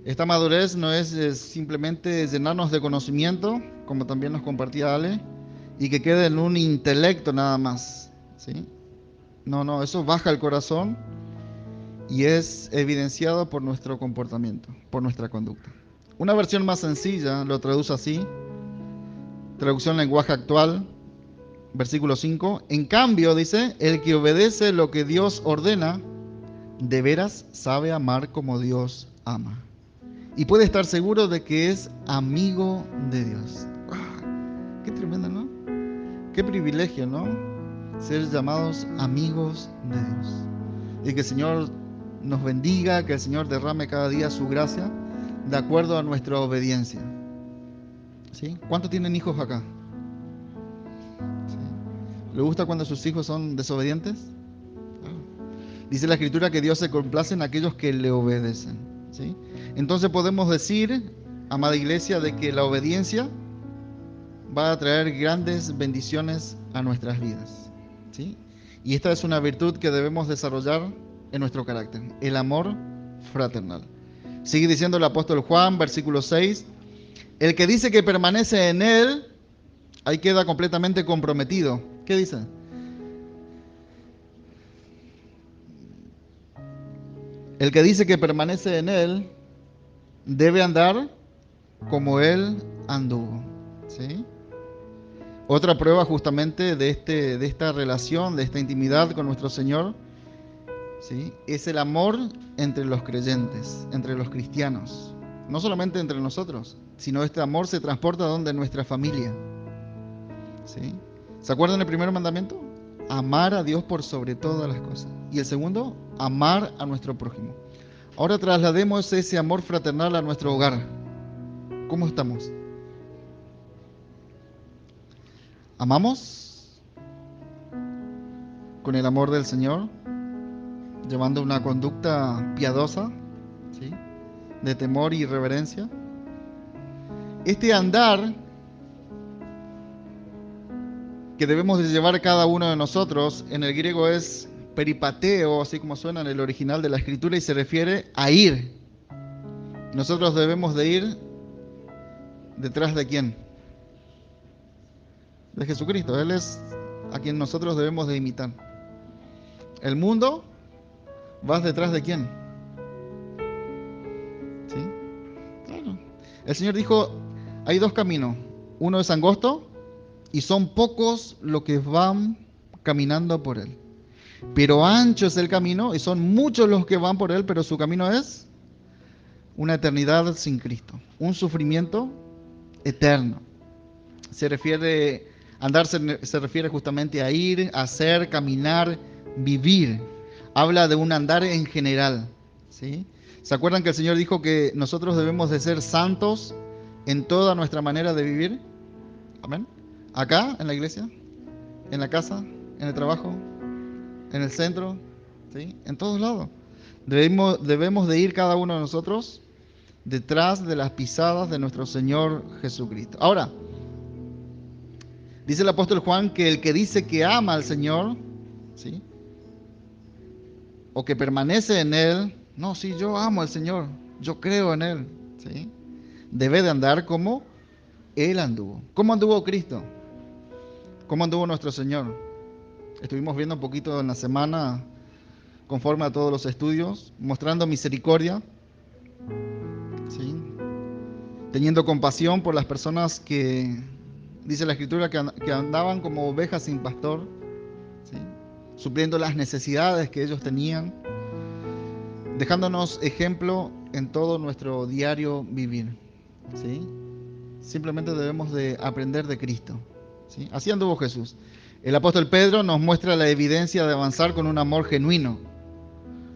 Esta madurez no es simplemente llenarnos de conocimiento, como también nos compartía Ale, y que quede en un intelecto nada más, ¿sí? No, eso baja el corazón y es evidenciado por nuestro comportamiento, por nuestra conducta. Una versión más sencilla lo traduce así, traducción lenguaje actual, versículo 5. En cambio, dice, el que obedece lo que Dios ordena, de veras sabe amar como Dios ama. Y puede estar seguro de que es amigo de Dios. ¡Ah! Qué tremendo, ¿no? Qué privilegio, ¿no? Ser llamados amigos de Dios. Y que el Señor nos bendiga, que el Señor derrame cada día su gracia de acuerdo a nuestra obediencia, ¿sí? ¿Cuántos tienen hijos acá? ¿Sí? ¿Le gusta cuando sus hijos son desobedientes? Dice la Escritura que Dios se complace en aquellos que le obedecen, ¿sí? Entonces podemos decir, amada iglesia, de que la obediencia va a traer grandes bendiciones a nuestras vidas, ¿sí? Y esta es una virtud que debemos desarrollar en nuestro carácter, el amor fraternal. Sigue diciendo el apóstol Juan, versículo 6, el que dice que permanece en él, ahí queda completamente comprometido. ¿Qué dice? El que dice que permanece en él debe andar como Él anduvo. ¿Sí? Otra prueba justamente de esta relación, de esta intimidad con nuestro Señor, ¿sí? Es el amor entre los creyentes, entre los cristianos. No solamente entre nosotros, sino este amor se transporta donde nuestra familia. ¿Sí? ¿Se acuerdan el primer mandamiento? Amar a Dios por sobre todas las cosas. Y el segundo, amar a nuestro prójimo. Ahora traslademos ese amor fraternal a nuestro hogar. ¿Cómo estamos? ¿Amamos con el amor del Señor, llevando una conducta piadosa, ¿sí? De temor y reverencia? Este andar que debemos de llevar cada uno de nosotros, en el griego es peripateo, así como suena en el original de la escritura, y se refiere a ir. Nosotros debemos de ir detrás de quién? De Jesucristo. Él es a quien nosotros debemos de imitar. El mundo, ¿vas detrás de quién? ¿Sí? Claro. El Señor dijo, hay dos caminos. Uno es angosto y son pocos los que van caminando por él. Pero ancho es el camino y son muchos los que van por él, pero su camino es una eternidad sin Cristo, un sufrimiento eterno. Andar se refiere justamente a ir, hacer, caminar, vivir. Habla de un andar en general, ¿sí? ¿Se acuerdan que el Señor dijo que nosotros debemos de ser santos en toda nuestra manera de vivir? Amén. Acá, en la iglesia, en la casa, en el trabajo, en el centro, ¿sí? En todos lados. Debemos de ir cada uno de nosotros detrás de las pisadas de nuestro Señor Jesucristo. Ahora, dice el apóstol Juan que el que dice que ama al Señor, ¿sí? O que permanece en Él, no, sí, yo amo al Señor, yo creo en Él, ¿sí? Debe de andar como Él anduvo. ¿Cómo anduvo Cristo? ¿Cómo anduvo nuestro Señor? Estuvimos viendo un poquito en la semana, conforme a todos los estudios, mostrando misericordia, ¿sí? Teniendo compasión por las personas que, dice la Escritura, que andaban como ovejas sin pastor, ¿sí? Supliendo las necesidades que ellos tenían, dejándonos ejemplo en todo nuestro diario vivir, ¿sí? Simplemente debemos de aprender de Cristo, ¿sí? Así anduvo Jesús. El apóstol Pedro nos muestra la evidencia de avanzar con un amor genuino.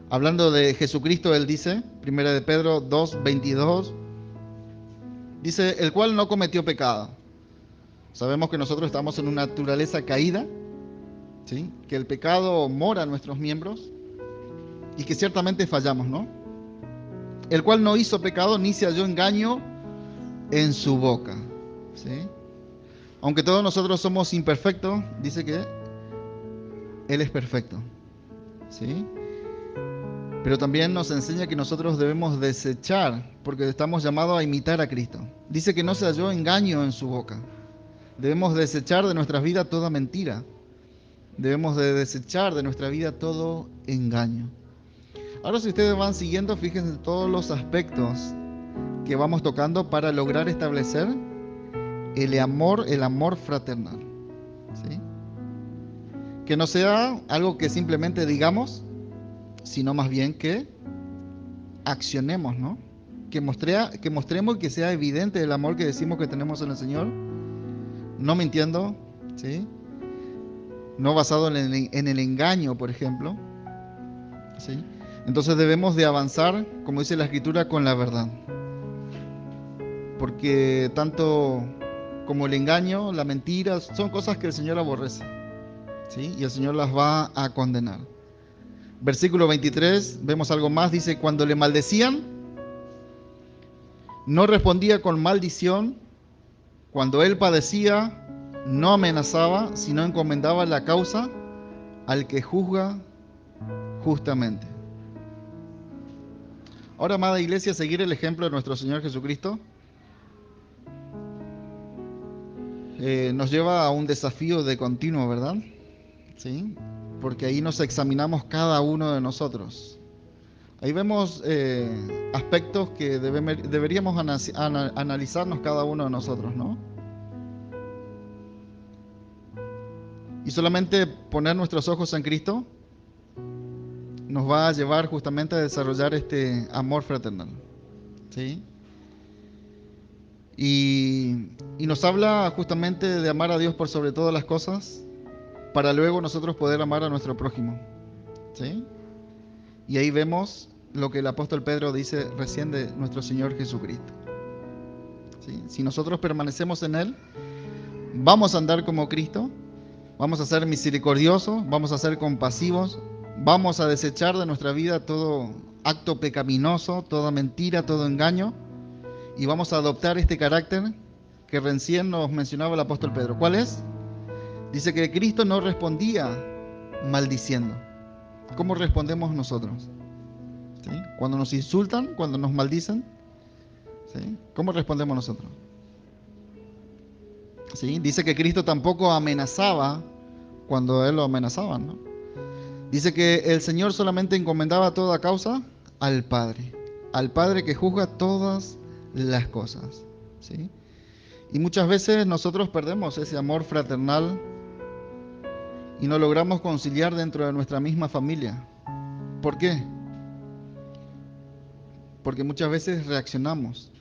Hablando de Jesucristo, él dice, 1 de Pedro 2:22, dice, el cual no cometió pecado. Sabemos que nosotros estamos en una naturaleza caída, ¿sí? Que el pecado mora en nuestros miembros y que ciertamente fallamos, ¿no? El cual no hizo pecado ni se halló engaño en su boca, ¿sí? Aunque todos nosotros somos imperfectos, dice que Él es perfecto, ¿sí? Pero también nos enseña que nosotros debemos desechar, porque estamos llamados a imitar a Cristo. Dice que no se halló engaño en su boca. Debemos desechar de nuestras vidas toda mentira. Debemos de desechar de nuestra vida todo engaño. Ahora, si ustedes van siguiendo, fíjense todos los aspectos que vamos tocando para lograr establecer el amor fraternal, ¿sí? Que no sea algo que simplemente digamos, sino más bien que accionemos, ¿no? Que mostremos y que sea evidente el amor que decimos que tenemos en el Señor, no mintiendo, ¿sí? No basado en el engaño, por ejemplo, ¿sí? Entonces debemos de avanzar, como dice la Escritura, con la verdad. Porque tanto como el engaño, la mentira, son cosas que el Señor aborrece, ¿sí? Y el Señor las va a condenar. Versículo 23, vemos algo más, dice, cuando le maldecían, no respondía con maldición, cuando él padecía, no amenazaba, sino encomendaba la causa al que juzga justamente. Ahora, amada iglesia, seguir el ejemplo de nuestro Señor Jesucristo nos lleva a un desafío de continuo, ¿verdad? ¿Sí? Porque ahí nos examinamos cada uno de nosotros. Ahí vemos aspectos que deberíamos analizarnos cada uno de nosotros, ¿no? Y solamente poner nuestros ojos en Cristo nos va a llevar justamente a desarrollar este amor fraternal, ¿sí? Y nos habla justamente de amar a Dios por sobre todas las cosas, para luego nosotros poder amar a nuestro prójimo, ¿sí? Y ahí vemos lo que el apóstol Pedro dice recién de nuestro Señor Jesucristo, ¿sí? Si nosotros permanecemos en Él, vamos a andar como Cristo, vamos a ser misericordiosos, vamos a ser compasivos, vamos a desechar de nuestra vida todo acto pecaminoso, toda mentira, todo engaño, y vamos a adoptar este carácter que recién nos mencionaba el apóstol Pedro. ¿Cuál es? Dice que Cristo no respondía maldiciendo. ¿Cómo respondemos nosotros? ¿Sí? Cuando nos insultan, cuando nos maldicen, ¿sí? ¿Cómo respondemos nosotros? ¿Sí? Dice que Cristo tampoco amenazaba cuando Él lo amenazaban, ¿no? Dice que el Señor solamente encomendaba toda causa al Padre que juzga todas las cosas, ¿sí? Y muchas veces nosotros perdemos ese amor fraternal y no logramos conciliar dentro de nuestra misma familia. ¿Por qué? Porque muchas veces reaccionamos,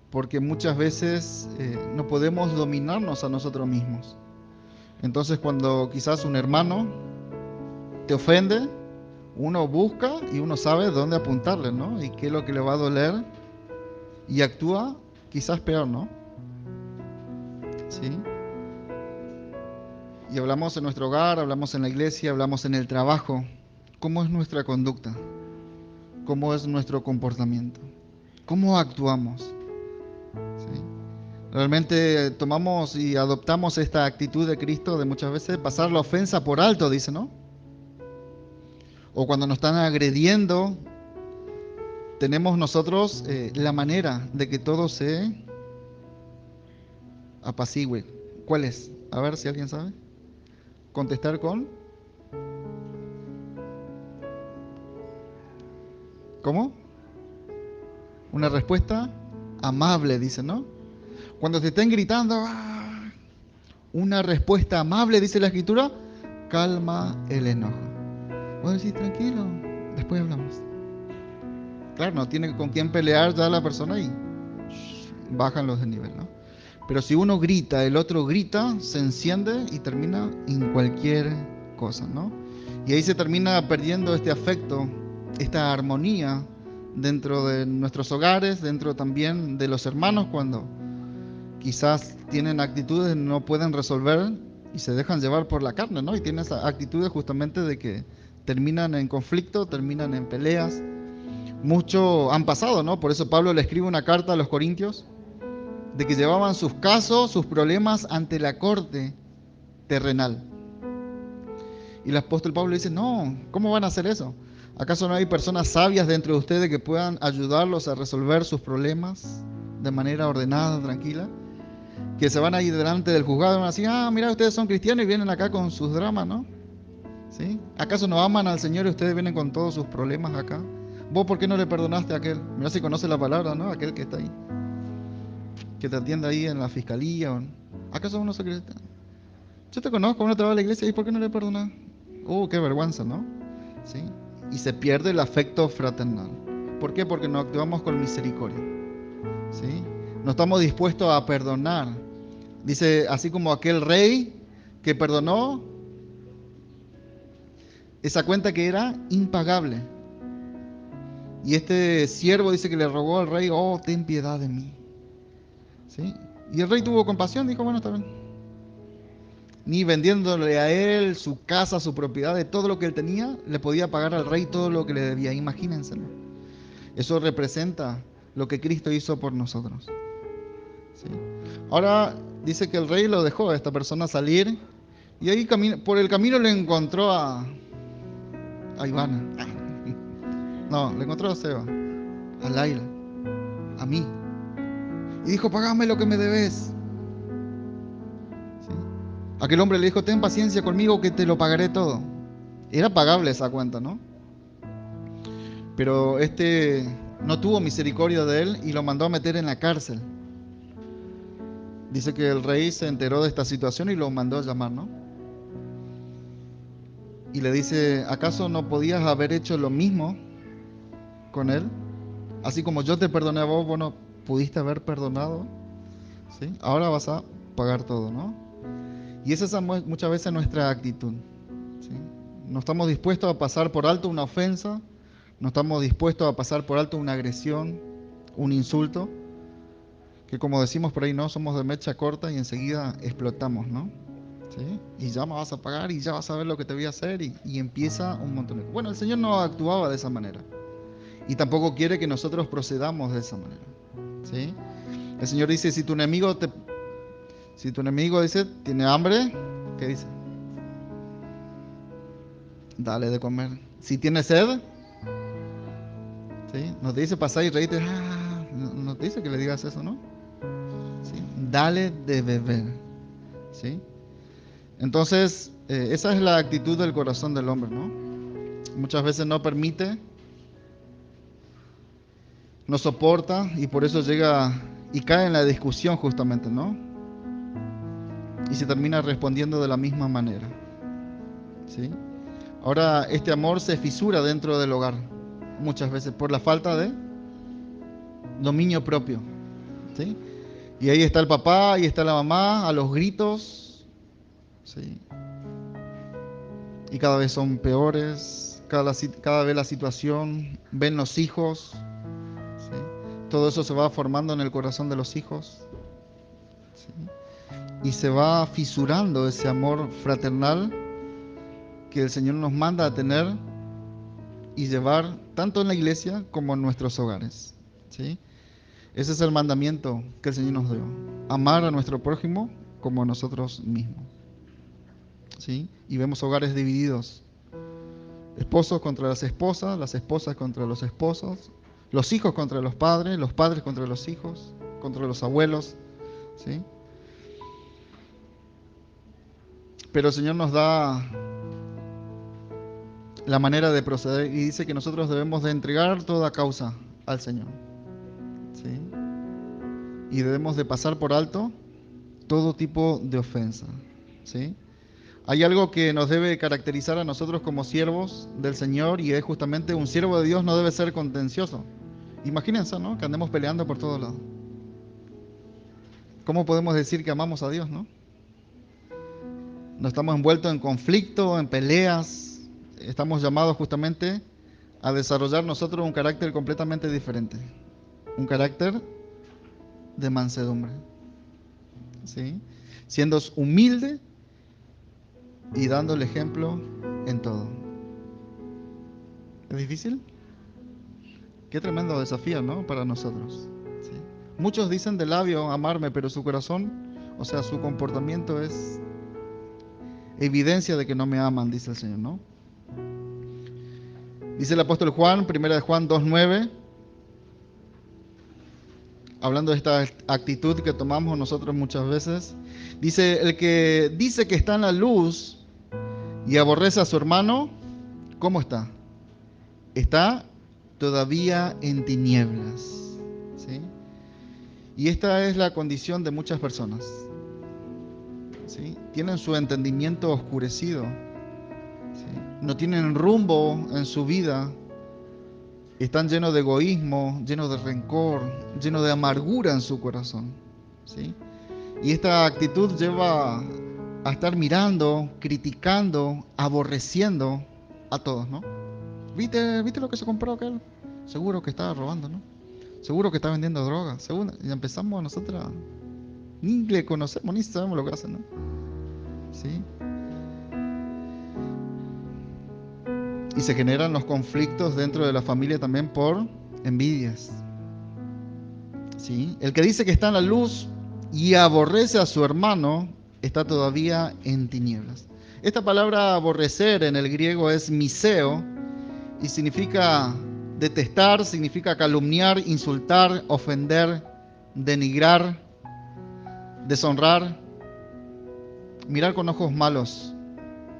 porque muchas veces no podemos dominarnos a nosotros mismos. Entonces cuando quizás un hermano te ofende, uno busca y uno sabe dónde apuntarle, ¿no? Y qué es lo que le va a doler, y actúa quizás peor, ¿no? ¿Sí? Y hablamos en nuestro hogar, hablamos en la iglesia, hablamos en el trabajo. ¿Cómo es nuestra conducta? ¿Cómo es nuestro comportamiento? ¿Cómo actuamos? ¿Sí? Realmente tomamos y adoptamos esta actitud de Cristo de muchas veces pasar la ofensa por alto, dice, ¿no? O cuando nos están agrediendo, tenemos nosotros la manera de que todo se apacigüe. ¿Cuál es? A ver si alguien sabe. Contestar con... ¿Cómo? Una respuesta amable, dice, ¿no? Cuando te estén gritando, una respuesta amable, dice la Escritura, calma el enojo. Vos decís, tranquilo, después hablamos. Claro, no tiene con quién pelear ya la persona y bajan los de nivel, ¿no? Pero si uno grita, el otro grita, se enciende y termina en cualquier cosa, ¿no? Y ahí se termina perdiendo este afecto, esta armonía dentro de nuestros hogares, dentro también de los hermanos, cuando quizás tienen actitudes que no pueden resolver y se dejan llevar por la carne, ¿no? Y tienen esas actitudes justamente de que terminan en conflicto, terminan en peleas. Mucho han pasado, ¿no? Por eso Pablo le escribe una carta a los Corintios de que llevaban sus casos, sus problemas ante la corte terrenal. Y el apóstol Pablo dice, no, ¿cómo van a hacer eso? ¿Acaso no hay personas sabias dentro de ustedes que puedan ayudarlos a resolver sus problemas de manera ordenada, tranquila? Que se van ahí delante del juzgado y van así, mira, ustedes son cristianos y vienen acá con sus dramas, ¿no? ¿Sí? ¿Acaso no aman al Señor y ustedes vienen con todos sus problemas acá? ¿Vos por qué no le perdonaste a aquel? Mira si conoce la palabra, ¿no? Aquel que está ahí, que te atiende ahí en la fiscalía. ¿Acaso uno se cree? Yo te conozco, uno te va a la iglesia, ¿y por qué no le perdonás? Qué vergüenza, ¿no? ¿Sí? Y se pierde el afecto fraternal. ¿Por qué? Porque no actuamos con misericordia. ¿Sí? No estamos dispuestos a perdonar. Dice, así como aquel rey que perdonó esa cuenta que era impagable. Y este siervo dice que le rogó al rey, ten piedad de mí. ¿Sí? Y el rey tuvo compasión, dijo, bueno, está bien. Ni vendiéndole a él su casa, su propiedad, de todo lo que él tenía, le podía pagar al rey todo lo que le debía. Imagínense, ¿no? Eso representa lo que Cristo hizo por nosotros. ¿Sí? Ahora dice que el rey lo dejó a esta persona salir y ahí por el camino le encontró a Ivana. No, le encontró a Seba, a Laila, a mí. Y dijo, pagame lo que me debes. ¿Sí? Aquel hombre le dijo, ten paciencia conmigo que te lo pagaré todo. Era pagable esa cuenta, ¿no? Pero este no tuvo misericordia de él y lo mandó a meter en la cárcel. Dice que el rey se enteró de esta situación y lo mandó a llamar, ¿no? Y le dice, ¿acaso no podías haber hecho lo mismo con él? Así como yo te perdoné a vos, vos no pudiste haber perdonado, ¿sí? Ahora vas a pagar todo, ¿no? Y esa es muchas veces nuestra actitud, ¿sí? No estamos dispuestos a pasar por alto una ofensa, no estamos dispuestos a pasar por alto una agresión, un insulto, que como decimos por ahí, no, somos de mecha corta y enseguida explotamos, ¿no? ¿Sí? Y ya me vas a pagar y ya vas a ver lo que te voy a hacer y empieza un montón de... Bueno, el Señor no actuaba de esa manera y tampoco quiere que nosotros procedamos de esa manera, ¿sí? El Señor dice, si tu enemigo dice, tiene hambre, ¿qué dice? Dale de comer. Si tiene sed, ¿sí? No te dice pasar y reírte, no te dice que le digas eso, ¿no? ¿Sí? Dale de beber, ¿sí? Entonces, esa es la actitud del corazón del hombre, ¿no? Muchas veces no permite, no soporta y por eso llega y cae en la discusión justamente, ¿no? Y se termina respondiendo de la misma manera, ¿sí? Ahora, este amor se fisura dentro del hogar, muchas veces por la falta de dominio propio, ¿sí? Y ahí está el papá, ahí está la mamá, a los gritos, ¿sí? Y cada vez son peores, cada vez la situación, ven los hijos, ¿sí? Todo eso se va formando en el corazón de los hijos, ¿sí? Y se va fisurando ese amor fraternal que el Señor nos manda a tener y llevar tanto en la iglesia como en nuestros hogares, ¿sí? Ese es el mandamiento que el Señor nos dio, amar a nuestro prójimo como a nosotros mismos, ¿sí? Y vemos hogares divididos, esposos contra las esposas contra los esposos, los hijos contra los padres contra los hijos, contra los abuelos, ¿sí? Pero el Señor nos da la manera de proceder y dice que nosotros debemos de entregar toda causa al Señor, ¿sí? Y debemos de pasar por alto todo tipo de ofensa, ¿sí? Hay algo que nos debe caracterizar a nosotros como siervos del Señor y es justamente un siervo de Dios no debe ser contencioso. Imagínense, ¿no? Que andemos peleando por todos lados. ¿Cómo podemos decir que amamos a Dios, no? No estamos envueltos en conflicto, en peleas. Estamos llamados justamente a desarrollar nosotros un carácter completamente diferente. Un carácter de mansedumbre, ¿sí? Siendo humilde y dando el ejemplo en todo. ¿Es difícil? Qué tremendo desafío, ¿no? Para nosotros, ¿sí? Muchos dicen de labio amarme, pero su corazón, o sea, su comportamiento es evidencia de que no me aman, dice el Señor, ¿no? Dice el apóstol Juan, 1 de Juan 2:9, hablando de esta actitud que tomamos nosotros muchas veces, dice, el que dice que está en la luz y aborrece a su hermano, ¿cómo está? Está todavía en tinieblas, ¿sí? Y esta es la condición de muchas personas, ¿sí? Tienen su entendimiento oscurecido, ¿sí? No tienen rumbo en su vida, están llenos de egoísmo, llenos de rencor, llenos de amargura en su corazón, ¿sí? Y esta actitud lleva a estar mirando, criticando, aborreciendo a todos, ¿no? ¿Viste lo que se compró aquel? Seguro que estaba robando, ¿no? Seguro que está vendiendo droga. Seguro. Y empezamos nosotros, ni le conocemos, ni sabemos lo que hacen, ¿no? ¿Sí? Y se generan los conflictos dentro de la familia también por envidias, ¿sí? El que dice que está en la luz y aborrece a su hermano está todavía en tinieblas. Esta palabra aborrecer en el griego es miseo y significa detestar, significa calumniar, insultar, ofender, denigrar, deshonrar, mirar con ojos malos,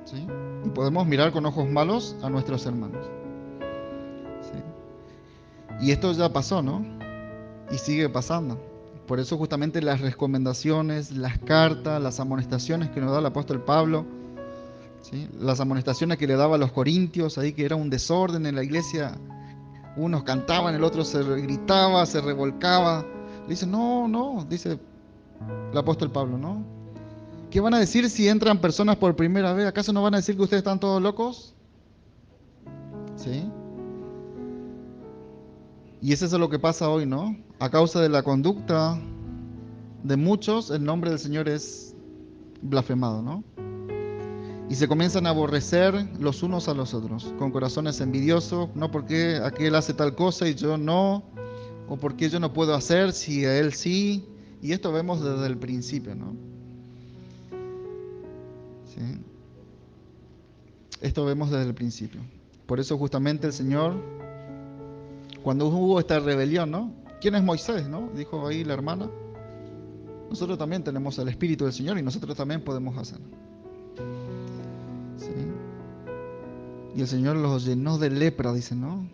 ¿sí? Y podemos mirar con ojos malos a nuestros hermanos, ¿sí? Y esto ya pasó, ¿no? Y sigue pasando. Por eso justamente las recomendaciones, las cartas, las amonestaciones que nos da el apóstol Pablo, ¿sí? Las amonestaciones que le daba a los corintios, ahí que era un desorden en la iglesia, unos cantaban, el otro se gritaba, se revolcaba. Le dice, no, no, dice el apóstol Pablo, ¿no? ¿Qué van a decir si entran personas por primera vez? ¿Acaso no van a decir que ustedes están todos locos? ¿Sí? Y eso es lo que pasa hoy, ¿no? A causa de la conducta de muchos, el nombre del Señor es blasfemado, ¿no? Y se comienzan a aborrecer los unos a los otros, con corazones envidiosos, no porque aquel hace tal cosa y yo no, o porque yo no puedo hacer si a él sí. Y esto vemos desde el principio, ¿no? ¿Sí? Esto vemos desde el principio. Por eso justamente el Señor, cuando hubo esta rebelión, ¿no? ¿Quién es Moisés, no? Dijo ahí la hermana. Nosotros también tenemos el Espíritu del Señor y nosotros también podemos hacerlo. ¿Sí? Y el Señor los llenó de lepra, dice, ¿no?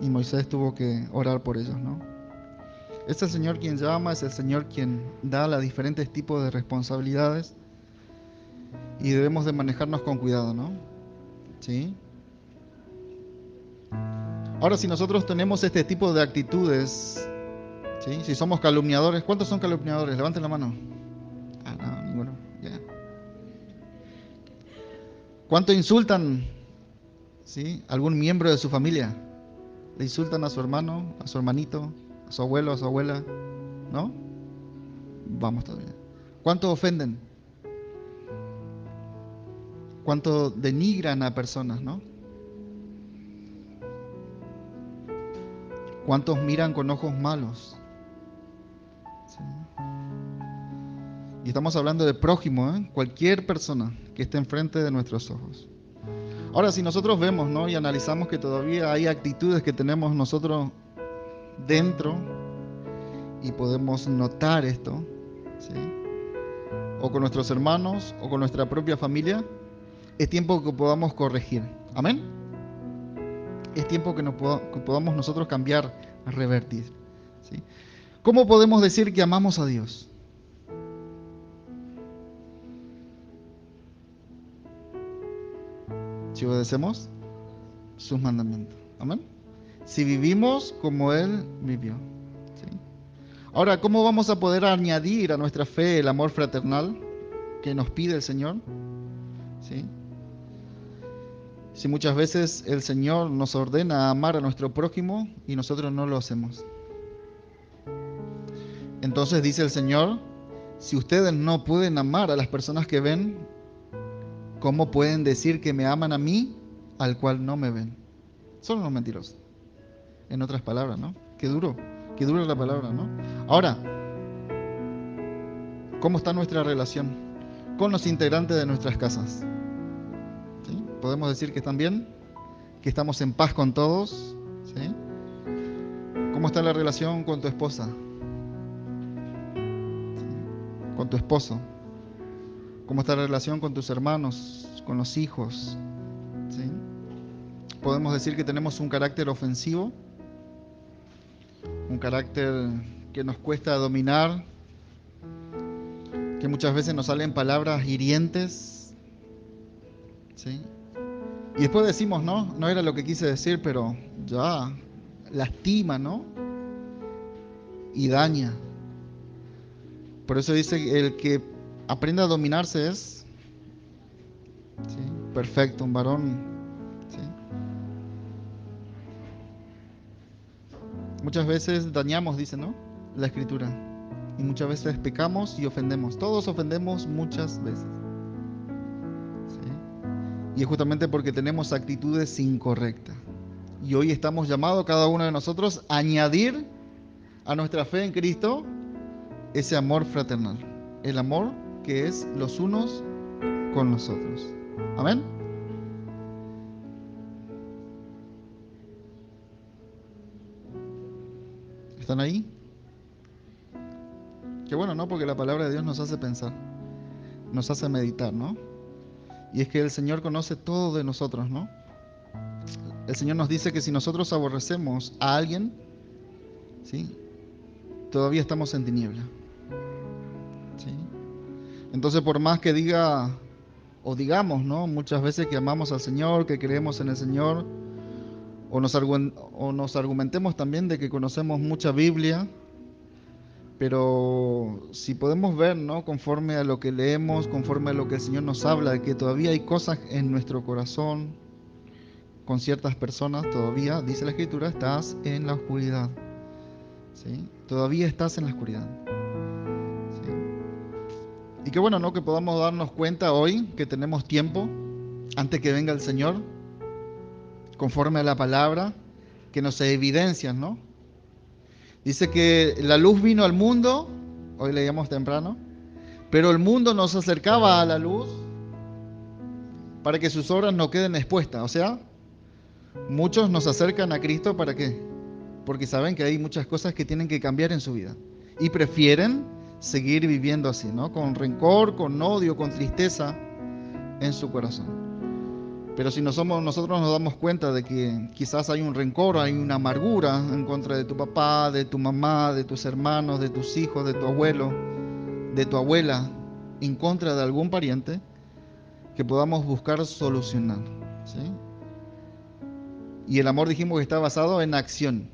Y Moisés tuvo que orar por ellos, ¿no? Es el Señor quien llama, es el Señor quien da los diferentes tipos de responsabilidades y debemos de manejarnos con cuidado, ¿no? ¿Sí? Ahora, si nosotros tenemos este tipo de actitudes, ¿sí? Si somos calumniadores, ¿cuántos son calumniadores? Levanten la mano. Ah, no, ninguno. Yeah. ¿Cuánto insultan, ¿sí? Algún miembro de su familia? ¿Le insultan a su hermano, a su hermanito, a su abuelo, a su abuela? ¿No? Vamos todavía. ¿Cuánto ofenden? ¿Cuánto denigran a personas, no? ¿Cuántos miran con ojos malos? ¿Sí? Y estamos hablando de prójimo, ¿eh? Cualquier persona que esté enfrente de nuestros ojos. Ahora, si nosotros vemos, ¿no? Y analizamos que todavía hay actitudes que tenemos nosotros dentro y podemos notar esto, ¿sí? O con nuestros hermanos o con nuestra propia familia, es tiempo que podamos corregir. ¿Amén? Es tiempo que podamos nosotros cambiar, revertir, ¿sí? ¿Cómo podemos decir que amamos a Dios? Si obedecemos sus mandamientos. ¿Amén? Si vivimos como Él vivió. ¿Sí? Ahora, ¿cómo vamos a poder añadir a nuestra fe el amor fraternal que nos pide el Señor? ¿Sí? Si muchas veces el Señor nos ordena amar a nuestro prójimo y nosotros no lo hacemos. Entonces dice el Señor, si ustedes no pueden amar a las personas que ven, ¿cómo pueden decir que me aman a mí, al cual no me ven? Son unos mentirosos. En otras palabras, ¿no? Qué dura la palabra, ¿no? Ahora, ¿cómo está nuestra relación con los integrantes de nuestras casas? ¿Sí? ¿Podemos decir que están bien? ¿Que estamos en paz con todos? ¿Sí? ¿Cómo está la relación con tu esposa? ¿Sí? ¿Con tu esposo? ¿Cómo está la relación con tus hermanos, con los hijos? ¿Sí? ¿Podemos decir que tenemos un carácter ofensivo? Un carácter que nos cuesta dominar, que muchas veces nos salen palabras hirientes, ¿sí? Y después decimos, no era lo que quise decir, pero ya lastima, ¿no? Y daña. Por eso dice, el que aprende a dominarse es, ¿sí? Perfecto, un varón, ¿sí? Muchas veces dañamos, dice, ¿no? La Escritura. Y muchas veces pecamos y ofendemos. Todos ofendemos muchas veces. ¿Sí? Y es justamente porque tenemos actitudes incorrectas. Y hoy estamos llamados, cada uno de nosotros, a añadir a nuestra fe en Cristo ese amor fraternal. El amor que es los unos con los otros. Amén. ¿Están ahí? Qué bueno, ¿no? Porque la palabra de Dios nos hace pensar, nos hace meditar, ¿no? Y es que el Señor conoce todo de nosotros, ¿no? el Señor nos dice que si nosotros aborrecemos a alguien, ¿sí?, todavía estamos en tiniebla, ¿sí? Entonces, por más que diga o digamos, ¿no?, muchas veces que amamos al Señor, que creemos en el Señor, o nos argumentemos también de que conocemos mucha Biblia, pero si podemos ver, ¿no?, conforme a lo que leemos, conforme a lo que el Señor nos habla, de que todavía hay cosas en nuestro corazón con ciertas personas, todavía, dice la Escritura, estás en la oscuridad, ¿sí? Todavía estás en la oscuridad, ¿sí? Y qué bueno, ¿no?, que podamos darnos cuenta hoy que tenemos tiempo antes que venga el Señor, conforme a la palabra que nos evidencia, ¿no? Dice que la luz vino al mundo, hoy leíamos temprano, pero el mundo nos acercaba a la luz para que sus obras no queden expuestas. O sea, muchos nos acercan a Cristo, ¿para qué? Porque saben que hay muchas cosas que tienen que cambiar en su vida y prefieren seguir viviendo así, ¿no?, con rencor, con odio, con tristeza en su corazón. Pero si nosotros nos damos cuenta de que quizás hay un rencor, hay una amargura en contra de tu papá, de tu mamá, de tus hermanos, de tus hijos, de tu abuelo, de tu abuela, en contra de algún pariente, que podamos buscar solucionar, ¿sí? Y el amor, dijimos, que está basado en acción.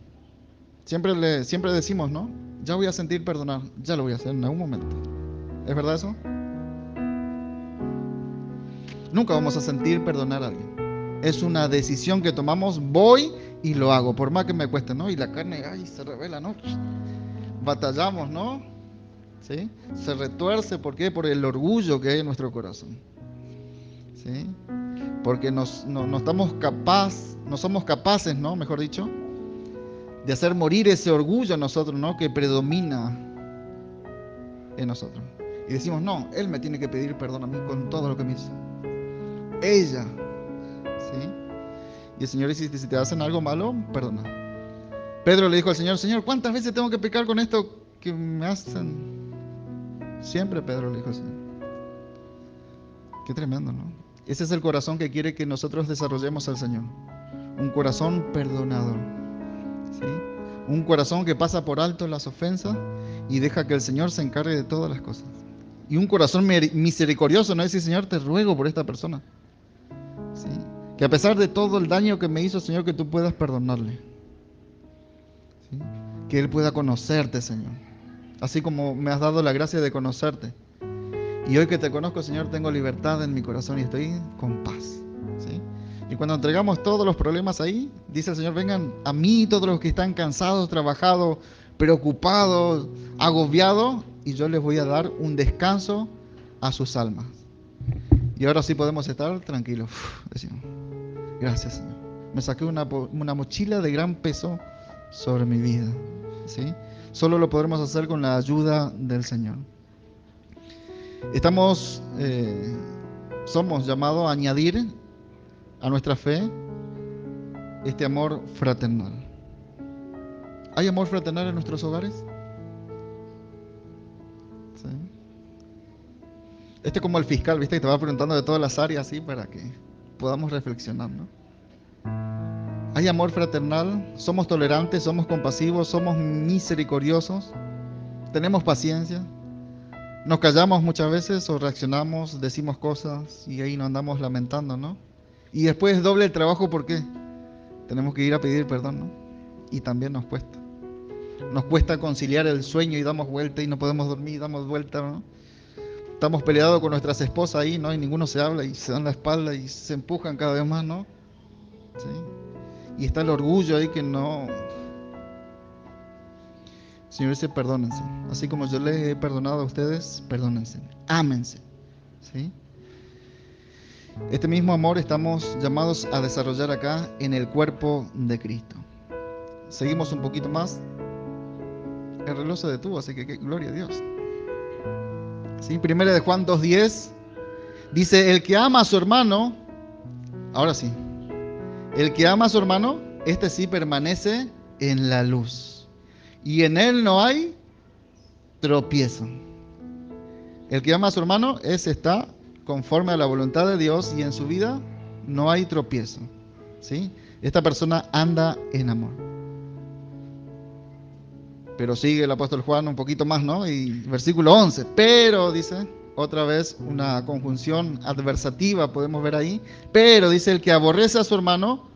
Siempre decimos, ¿no?, ya voy a sentir perdonar, ya lo voy a hacer en algún momento. ¿Es verdad eso? Nunca vamos a sentir perdonar a alguien. Es una decisión que tomamos, voy y lo hago, por más que me cueste, ¿no? Y la carne, ay, se revela, ¿no? Batallamos, ¿no? ¿Sí? Se retuerce, ¿por qué? Por el orgullo que hay en nuestro corazón, ¿sí? Porque no somos capaces, ¿no?, mejor dicho, de hacer morir ese orgullo en nosotros, ¿no?, que predomina en nosotros. Y decimos, no, él me tiene que pedir perdón a mí con todo lo que me hizo. Ella, ¿sí? Y el Señor dice, si te hacen algo malo, perdona. Pedro le dijo al Señor, Señor, ¿cuántas veces tengo que pecar con esto que me hacen? Siempre, Pedro le dijo al Señor. Qué tremendo, ¿no? Ese es el corazón que quiere que nosotros desarrollemos al Señor. Un corazón perdonador, ¿sí? Un corazón que pasa por alto las ofensas y deja que el Señor se encargue de todas las cosas. Y un corazón misericordioso, no decir, Señor, te ruego por esta persona, ¿sí?, que a pesar de todo el daño que me hizo, Señor, que tú puedas perdonarle, ¿sí?, que él pueda conocerte, Señor, así como me has dado la gracia de conocerte. Y hoy que te conozco, Señor, tengo libertad en mi corazón y estoy con paz, ¿sí? Y cuando entregamos todos los problemas ahí, dice el Señor, vengan a mí todos los que están cansados, trabajados, preocupados, agobiados, y yo les voy a dar un descanso a sus almas. Y ahora sí podemos estar tranquilos. Decimos, gracias, Señor. Me saqué una mochila de gran peso sobre mi vida, ¿sí? Solo lo podremos hacer con la ayuda del Señor. Somos llamados a añadir a nuestra fe este amor fraternal. ¿Hay amor fraternal en nuestros hogares? ¿Sí? Este es como el fiscal, ¿viste? Que te va preguntando de todas las áreas, así, para que podamos reflexionar, ¿no? ¿Hay amor fraternal? ¿Somos tolerantes? ¿Somos compasivos? ¿Somos misericordiosos? ¿Tenemos paciencia? ¿Nos callamos muchas veces o reaccionamos, decimos cosas y ahí nos andamos lamentando, ¿no? Y después doble el trabajo, ¿por qué? Tenemos que ir a pedir perdón, ¿no? Y también nos cuesta. Nos cuesta conciliar el sueño y damos vuelta y no podemos dormir y damos vuelta, ¿no? Estamos peleados con nuestras esposas ahí, ¿no? Y ninguno se habla y se dan la espalda y se empujan cada vez más, ¿no? ¿Sí? Y está el orgullo ahí que no... El Señor dice, perdónense. Así como yo les he perdonado a ustedes, perdónense. Ámense, ¿sí? Este mismo amor estamos llamados a desarrollar acá en el cuerpo de Cristo. Seguimos un poquito más. El reloj se detuvo, así que gloria a Dios. ¿Sí? Primera de Juan 2:10 dice, el que ama a su hermano, ahora sí, el que ama a su hermano, este sí permanece en la luz, y en él no hay tropiezo. El que ama a su hermano, ese está conforme a la voluntad de Dios, y en su vida no hay tropiezo, ¿sí? Esta persona anda en amor. Pero sigue el apóstol Juan un poquito más, ¿no? Y versículo 11. Pero, dice, otra vez una conjunción adversativa podemos ver ahí. Pero, dice, el que aborrece a su hermano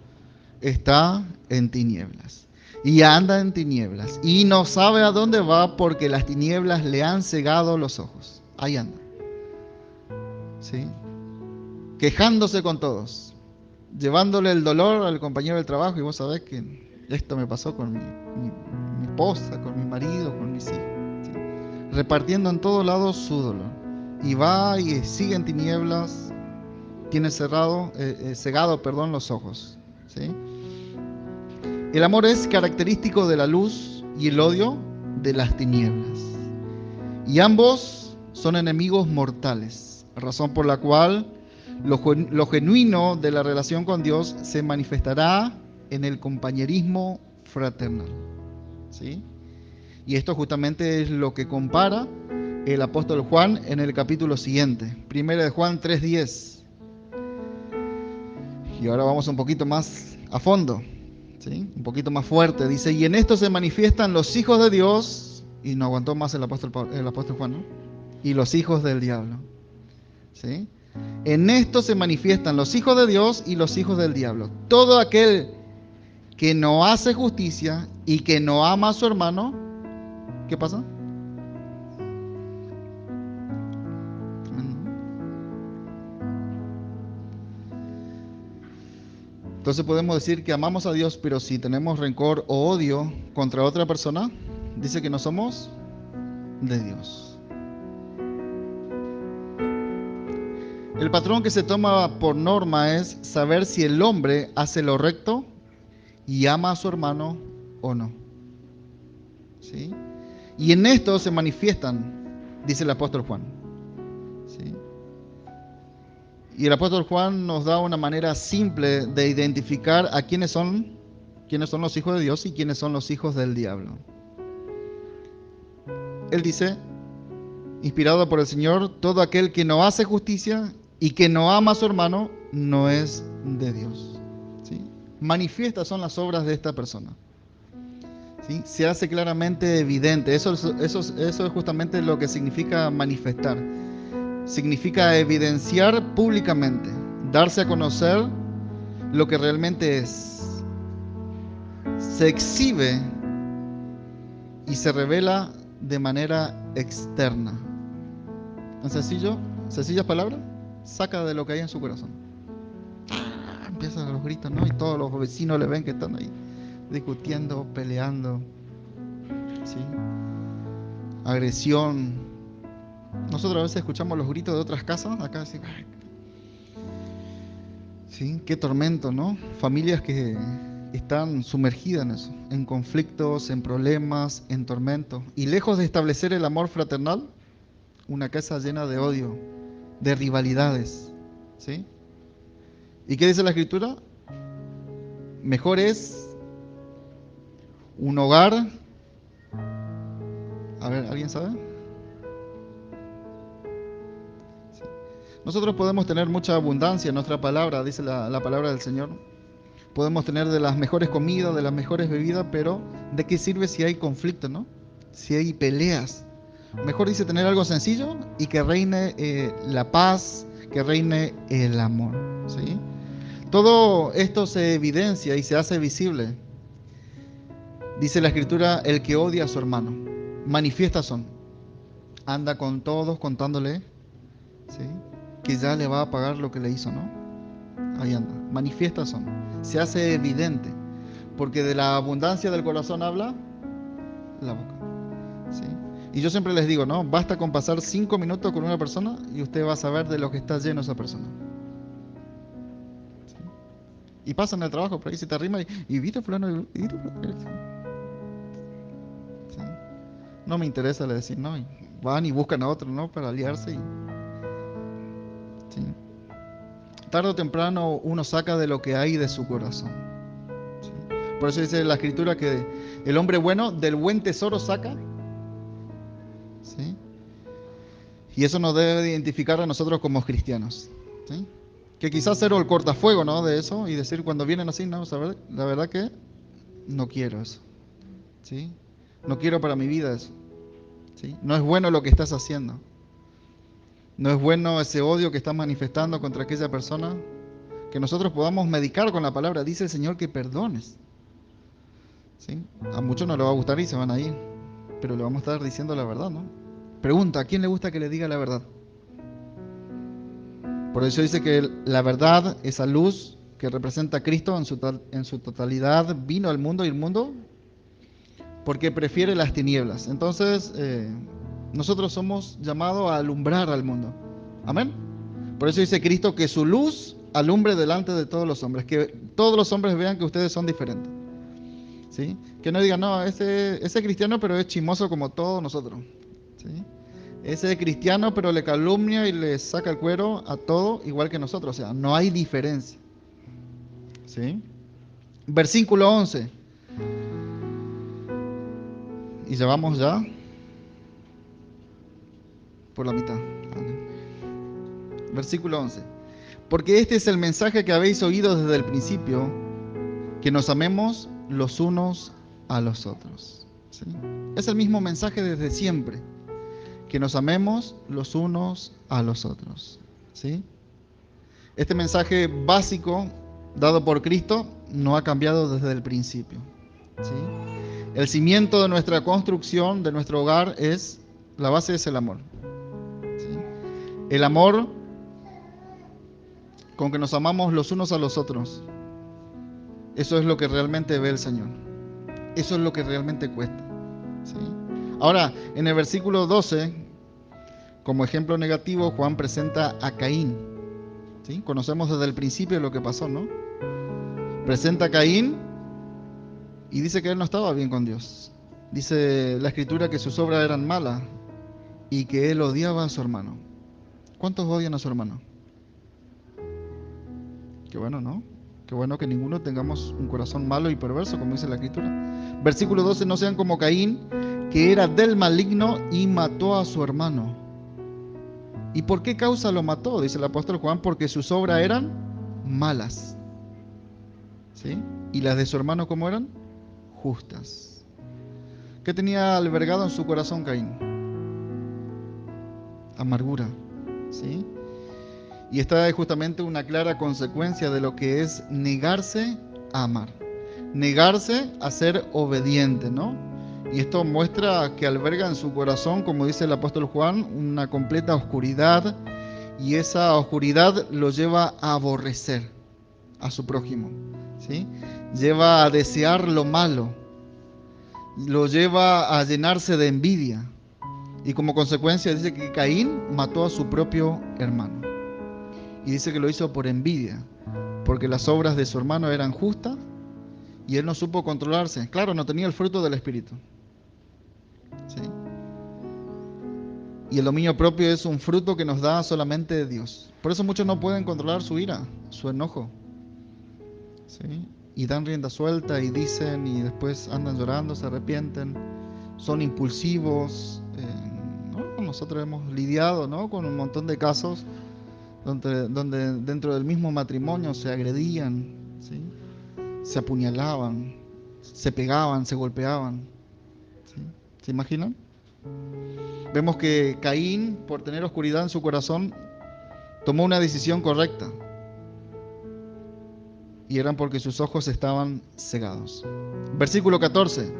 está en tinieblas. Y anda en tinieblas. Y no sabe a dónde va porque las tinieblas le han cegado los ojos. Ahí anda. ¿Sí? Quejándose con todos. Llevándole el dolor al compañero del trabajo. Y vos sabés que esto me pasó con mi esposa, con mi marido, con mis hijos. ¿Sí? Repartiendo en todos lados su dolor. Y va y sigue en tinieblas. Tiene cegado los ojos. ¿Sí? El amor es característico de la luz y el odio de las tinieblas. Y ambos son enemigos mortales, razón por la cual lo genuino de la relación con Dios se manifestará en el compañerismo fraternal. ¿Sí? Y esto justamente es lo que compara el apóstol Juan en el capítulo siguiente, 1 de Juan 3:10. Y ahora vamos un poquito más a fondo. ¿Sí? Un poquito más fuerte, dice, y en esto se manifiestan los hijos de Dios, y no aguantó más el apóstol Juan, ¿no? Y los hijos del diablo. ¿Sí? En esto se manifiestan los hijos de Dios y los hijos del diablo. Todo aquel que no hace justicia y que no ama a su hermano, ¿qué pasa? Entonces podemos decir que amamos a Dios, pero si tenemos rencor o odio contra otra persona, dice que no somos de Dios. El patrón que se toma por norma es saber si el hombre hace lo recto y ama a su hermano o no. ¿Sí? Y en esto se manifiestan, dice el apóstol Juan. ¿Sí? Y el apóstol Juan nos da una manera simple de identificar a quiénes son los hijos de Dios y quiénes son los hijos del diablo. Él dice, inspirado por el Señor, todo aquel que no hace justicia y que no ama a su hermano no es de Dios. ¿Sí? Manifiestas son las obras de esta persona. ¿Sí? Se hace claramente evidente. Eso es justamente lo que significa manifestar. Significa evidenciar públicamente, darse a conocer lo que realmente es. Se exhibe y se revela de manera externa. En sencillas palabras, saca de lo que hay en su corazón. Empiezan los gritos, ¿no? Y todos los vecinos le ven que están ahí discutiendo, peleando. ¿Sí? Agresión. Nosotros a veces escuchamos los gritos de otras casas, acá así, ¿sí? Qué tormento, ¿no? Familias que están sumergidas en eso, en conflictos, en problemas, en tormentos. Y lejos de establecer el amor fraternal, una casa llena de odio, de rivalidades, ¿sí? ¿Y qué dice la Escritura? Mejor es un hogar. A ver, ¿alguien sabe? Nosotros podemos tener mucha abundancia en nuestra palabra, dice la palabra del Señor. Podemos tener de las mejores comidas, de las mejores bebidas, pero ¿de qué sirve si hay conflicto, no? Si hay peleas. Mejor dice tener algo sencillo y que reine la paz, que reine el amor. ¿Sí? Todo esto se evidencia y se hace visible. Dice la Escritura, el que odia a su hermano. Manifiestas son. Anda con todos contándole, ¿sí?, que ya le va a pagar lo que le hizo, ¿no? Ahí anda. Manifiestas son. Se hace evidente. Porque de la abundancia del corazón habla la boca. ¿Sí? Y yo siempre les digo, ¿no? Basta con pasar 5 minutos con una persona y usted va a saber de lo que está lleno esa persona. ¿Sí? Y pasa en el trabajo, por ahí se te arrima y ¿viste fulano? ¿Sí? No me interesa, le decís, ¿no? Y van y buscan a otro, ¿no? Para aliarse y... ¿sí? Tarde o temprano uno saca de lo que hay de su corazón. ¿Sí? Por eso dice la Escritura que el hombre bueno del buen tesoro saca. ¿Sí? Y eso nos debe identificar a nosotros como cristianos. ¿Sí? Que quizás ser el cortafuego, ¿no? De eso y decir cuando vienen así, no, ¿sabes? La verdad que no quiero eso, ¿sí? No quiero para mi vida eso, ¿sí? No es bueno lo que estás haciendo. No es bueno ese odio que estás manifestando contra aquella persona. Que nosotros podamos medicar con la palabra. Dice el Señor que perdones, ¿sí? A muchos no les va a gustar y se van a ir, pero le vamos a estar diciendo la verdad, ¿no? Pregunta, ¿a quién le gusta que le diga la verdad? Por eso dice que la verdad, esa luz que representa a Cristo en su totalidad, vino al mundo y el mundo porque prefiere las tinieblas. Entonces, nosotros somos llamados a alumbrar al mundo. Amén. Por eso dice Cristo que su luz alumbre delante de todos los hombres, que todos los hombres vean que ustedes son diferentes, ¿sí? Que no digan, no, ese cristiano pero es chismoso como todos nosotros, ¿sí? Ese es cristiano pero le calumnia y le saca el cuero a todo igual que nosotros, o sea, no hay diferencia, ¿sí? Versículo 11. Y ya vamos ya por la mitad. Versículo 11. Porque este es el mensaje que habéis oído desde el principio, que nos amemos los unos a los otros, ¿sí? Es el mismo mensaje desde siempre, que nos amemos los unos a los otros, ¿sí? Este mensaje básico dado por Cristo no ha cambiado desde el principio, ¿sí? El cimiento de nuestra construcción, de nuestro hogar, la base es el amor, ¿sí? El amor con que nos amamos los unos a los otros. Eso es lo que realmente ve el Señor. Eso es lo que realmente cuesta, ¿sí? Ahora, en el versículo 12, como ejemplo negativo, Juan presenta a Caín, ¿sí? Conocemos desde el principio lo que pasó, ¿no? Presenta a Caín y dice que él no estaba bien con Dios. Dice la Escritura que sus obras eran malas y que él odiaba a su hermano. ¿Cuántos odian a su hermano? Qué bueno, ¿no? Qué bueno que ninguno tengamos un corazón malo y perverso, como dice la Escritura. Versículo 12, no sean como Caín, que era del maligno y mató a su hermano. ¿Y por qué causa lo mató? Dice el apóstol Juan, porque sus obras eran malas, ¿sí? Y las de su hermano, ¿cómo eran? Justas. ¿Qué tenía albergado en su corazón Caín? Amargura, ¿sí? Y esta es justamente una clara consecuencia de lo que es negarse a amar, negarse a ser obediente, ¿no? Y esto muestra que alberga en su corazón, como dice el apóstol Juan, una completa oscuridad, y esa oscuridad lo lleva a aborrecer a su prójimo, ¿sí? Lleva a desear lo malo, lo lleva a llenarse de envidia, y como consecuencia dice que Caín mató a su propio hermano. Y dice que lo hizo por envidia, porque las obras de su hermano eran justas y él no supo controlarse. Claro, no tenía el fruto del Espíritu, ¿sí? Y el dominio propio es un fruto que nos da solamente Dios. Por eso muchos no pueden controlar su ira, su enojo, ¿sí? Y dan rienda suelta y dicen y después andan llorando, se arrepienten, son impulsivos, ¿no? Nosotros hemos lidiado, ¿no?, con un montón de casos donde dentro del mismo matrimonio se agredían, ¿sí? Se apuñalaban, se pegaban, se golpeaban, ¿sí? ¿Se imaginan? Vemos que Caín, por tener oscuridad en su corazón, tomó una decisión correcta, y eran porque sus ojos estaban cegados. Versículo 14,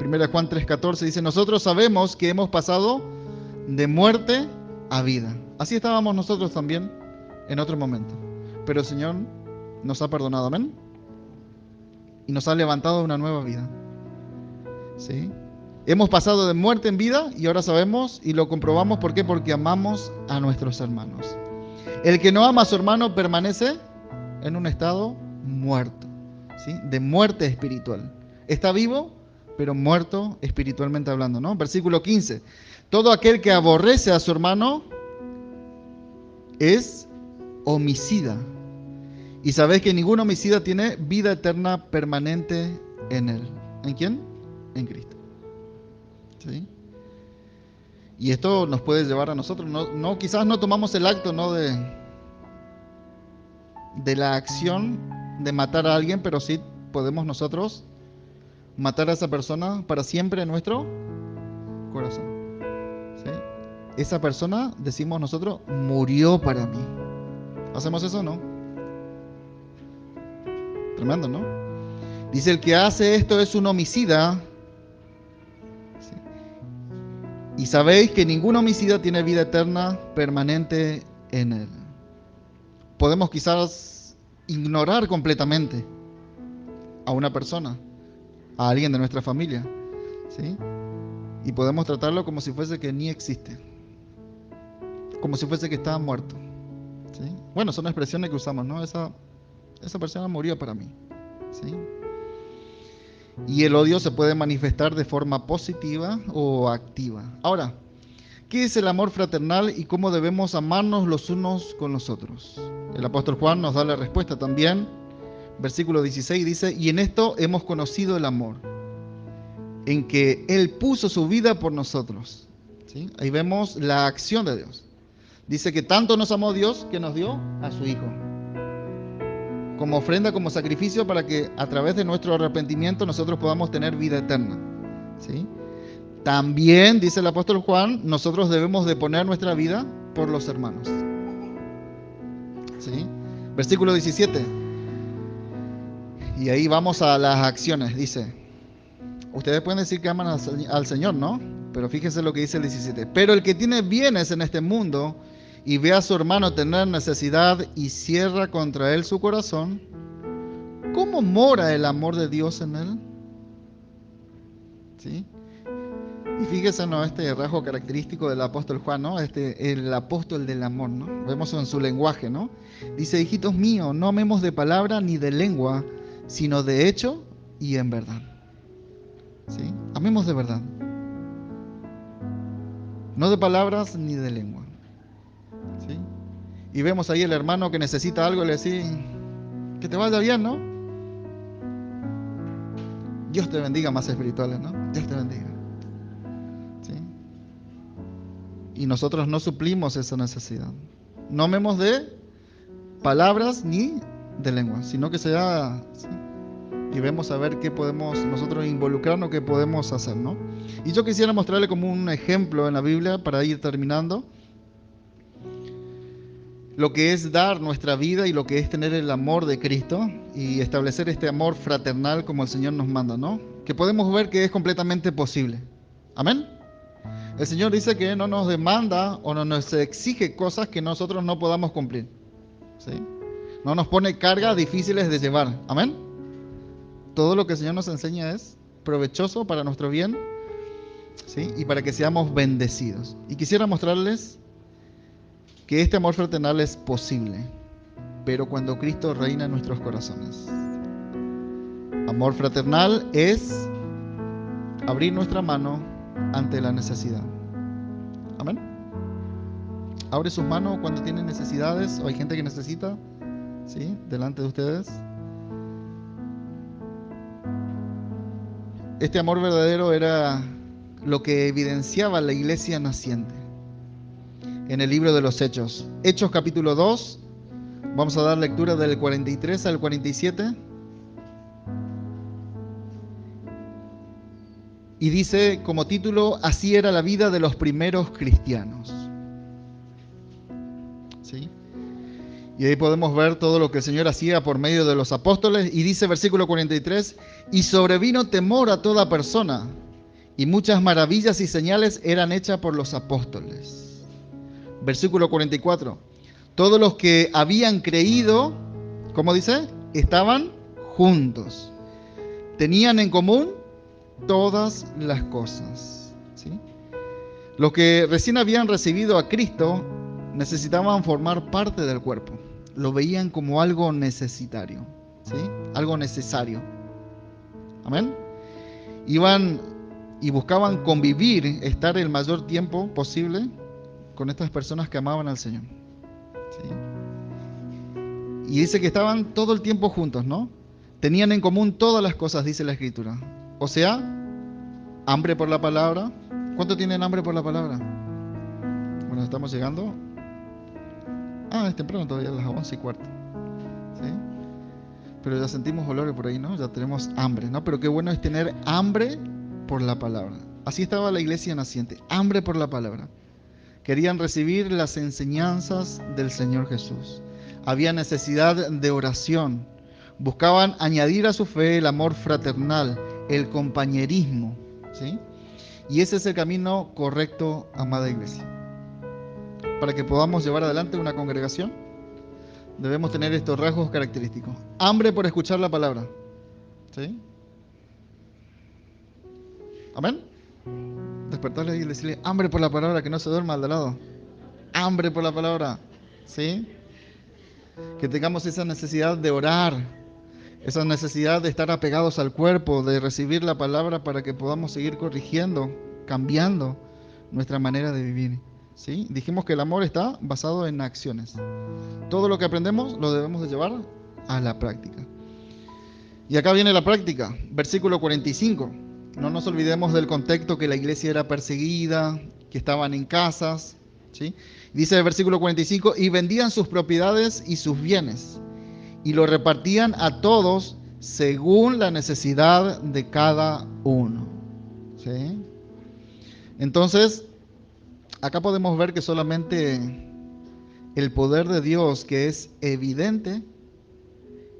1 Juan 3:14 dice: nosotros sabemos que hemos pasado de muerte a vida. Así estábamos nosotros también en otro momento, pero el Señor nos ha perdonado, amén, y nos ha levantado a una nueva vida, ¿sí? Hemos pasado de muerte en vida y ahora sabemos y lo comprobamos. ¿Por qué? Porque amamos a nuestros hermanos. El que no ama a su hermano permanece en un estado muerto, ¿sí? De muerte espiritual. Está vivo, pero muerto espiritualmente hablando, ¿no? Versículo 15. Todo aquel que aborrece a su hermano es homicida. Y sabéis que ningún homicida tiene vida eterna permanente en él. ¿En quién? En Cristo, ¿sí? Y esto nos puede llevar a nosotros, quizás no tomamos el acto, ¿no?, de de la acción de matar a alguien, pero sí podemos nosotros matar a esa persona para siempre en nuestro corazón. ¿Sí? Esa persona, decimos nosotros, murió para mí. ¿Hacemos eso o no? Tremendo, ¿no? Dice, el que hace esto es un homicida. ¿Sí? Y sabéis que ningún homicida tiene vida eterna permanente en él. Podemos quizás ignorar completamente a una persona, a alguien de nuestra familia, ¿sí? Y podemos tratarlo como si fuese que ni existe, como si fuese que estaba muerto, ¿sí? Bueno, son expresiones que usamos, ¿no? Esa persona murió para mí, ¿sí? Y el odio se puede manifestar de forma positiva o activa. Ahora, ¿qué es el amor fraternal y cómo debemos amarnos los unos con los otros? El apóstol Juan nos da la respuesta también. Versículo 16 dice, y en esto hemos conocido el amor, en que Él puso su vida por nosotros. ¿Sí? Ahí vemos la acción de Dios. Dice que tanto nos amó Dios que nos dio a su Hijo, como ofrenda, como sacrificio, para que a través de nuestro arrepentimiento nosotros podamos tener vida eterna. ¿Sí? También, dice el apóstol Juan, nosotros debemos de poner nuestra vida por los hermanos. ¿Sí? Versículo 17. Y ahí vamos a las acciones. Dice, ustedes pueden decir que aman al Señor, ¿no? Pero fíjense lo que dice el 17. Pero el que tiene bienes en este mundo y ve a su hermano tener necesidad y cierra contra él su corazón, ¿cómo mora el amor de Dios en él? ¿Sí? Y fíjense, ¿no? Este rasgo característico del apóstol Juan, ¿no? El apóstol del amor, ¿no? Vemos en su lenguaje, ¿no? Dice, hijitos míos, no amemos de palabra ni de lengua, sino de hecho y en verdad. ¿Sí? Amemos de verdad. No de palabras ni de lengua. ¿Sí? Y vemos ahí el hermano que necesita algo y le decimos, que te vaya bien, ¿no? Dios te bendiga, más espirituales, ¿no? Dios te bendiga. ¿Sí? Y nosotros no suplimos esa necesidad. No amemos de palabras ni de lengua, sino que sea, ¿sí? Y vemos a ver qué podemos nosotros involucrarnos, qué podemos hacer, ¿no? Y yo quisiera mostrarle como un ejemplo en la Biblia para ir terminando lo que es dar nuestra vida y lo que es tener el amor de Cristo y establecer este amor fraternal como el Señor nos manda, ¿no? Que podemos ver que es completamente posible. Amén. El Señor dice que no nos demanda o no nos exige cosas que nosotros no podamos cumplir, ¿sí? No nos pone cargas difíciles de llevar. Amén. Todo lo que el Señor nos enseña es provechoso para nuestro bien, ¿sí? Y para que seamos bendecidos. Y quisiera mostrarles que este amor fraternal es posible, pero cuando Cristo reina en nuestros corazones. Amor fraternal es abrir nuestra mano ante la necesidad. Amén. Abre sus manos cuando tienen necesidades o hay gente que necesita, ¿sí? Delante de ustedes. Este amor verdadero era lo que evidenciaba la iglesia naciente. En el libro de los Hechos. Hechos capítulo 2. Vamos a dar lectura del 43 al 47. Y dice como título, así era la vida de los primeros cristianos. ¿Sí? Y ahí podemos ver todo lo que el Señor hacía por medio de los apóstoles. Y dice versículo 43, y sobrevino temor a toda persona, y muchas maravillas y señales eran hechas por los apóstoles. Versículo 44. Todos los que habían creído, ¿cómo dice? Estaban juntos. Tenían en común todas las cosas. ¿Sí? Los que recién habían recibido a Cristo necesitaban formar parte del cuerpo. Lo veían como algo necesitario. ¿Sí? Algo necesario. Amén. Iban y buscaban convivir, estar el mayor tiempo posible con estas personas que amaban al Señor. ¿Sí? Y dice que estaban todo el tiempo juntos, ¿no? Tenían en común todas las cosas, dice la Escritura. O sea, hambre por la palabra. ¿Cuánto tienen hambre por la palabra? Bueno, estamos llegando. Es temprano todavía, a las 11:15. pero ya sentimos olores por ahí, ¿no? Ya tenemos hambre, ¿no? Pero qué bueno es tener hambre por la palabra. Así estaba la iglesia naciente, hambre por la palabra. Querían recibir las enseñanzas del Señor Jesús. Había necesidad de oración. Buscaban añadir a su fe el amor fraternal, el compañerismo, ¿sí? Y ese es el camino correcto, amada iglesia. Para que podamos llevar adelante una congregación, debemos tener estos rasgos característicos. Hambre por escuchar la palabra, ¿sí? ¿Amén? Despertarle y decirle, hambre por la palabra, que no se duerma al de lado. Hambre por la palabra, ¿sí? Que tengamos esa necesidad de orar, esa necesidad de estar apegados al cuerpo, de recibir la palabra para que podamos seguir corrigiendo, cambiando nuestra manera de vivir, ¿sí? Dijimos que el amor está basado en acciones. Todo lo que aprendemos lo debemos de llevar a la práctica. Y acá viene la práctica, versículo 45. No nos olvidemos del contexto, que la iglesia era perseguida, que estaban en casas, ¿sí? Dice el versículo 45, y vendían sus propiedades y sus bienes, y lo repartían a todos según la necesidad de cada uno, ¿sí? Entonces, acá podemos ver que solamente el poder de Dios, que es evidente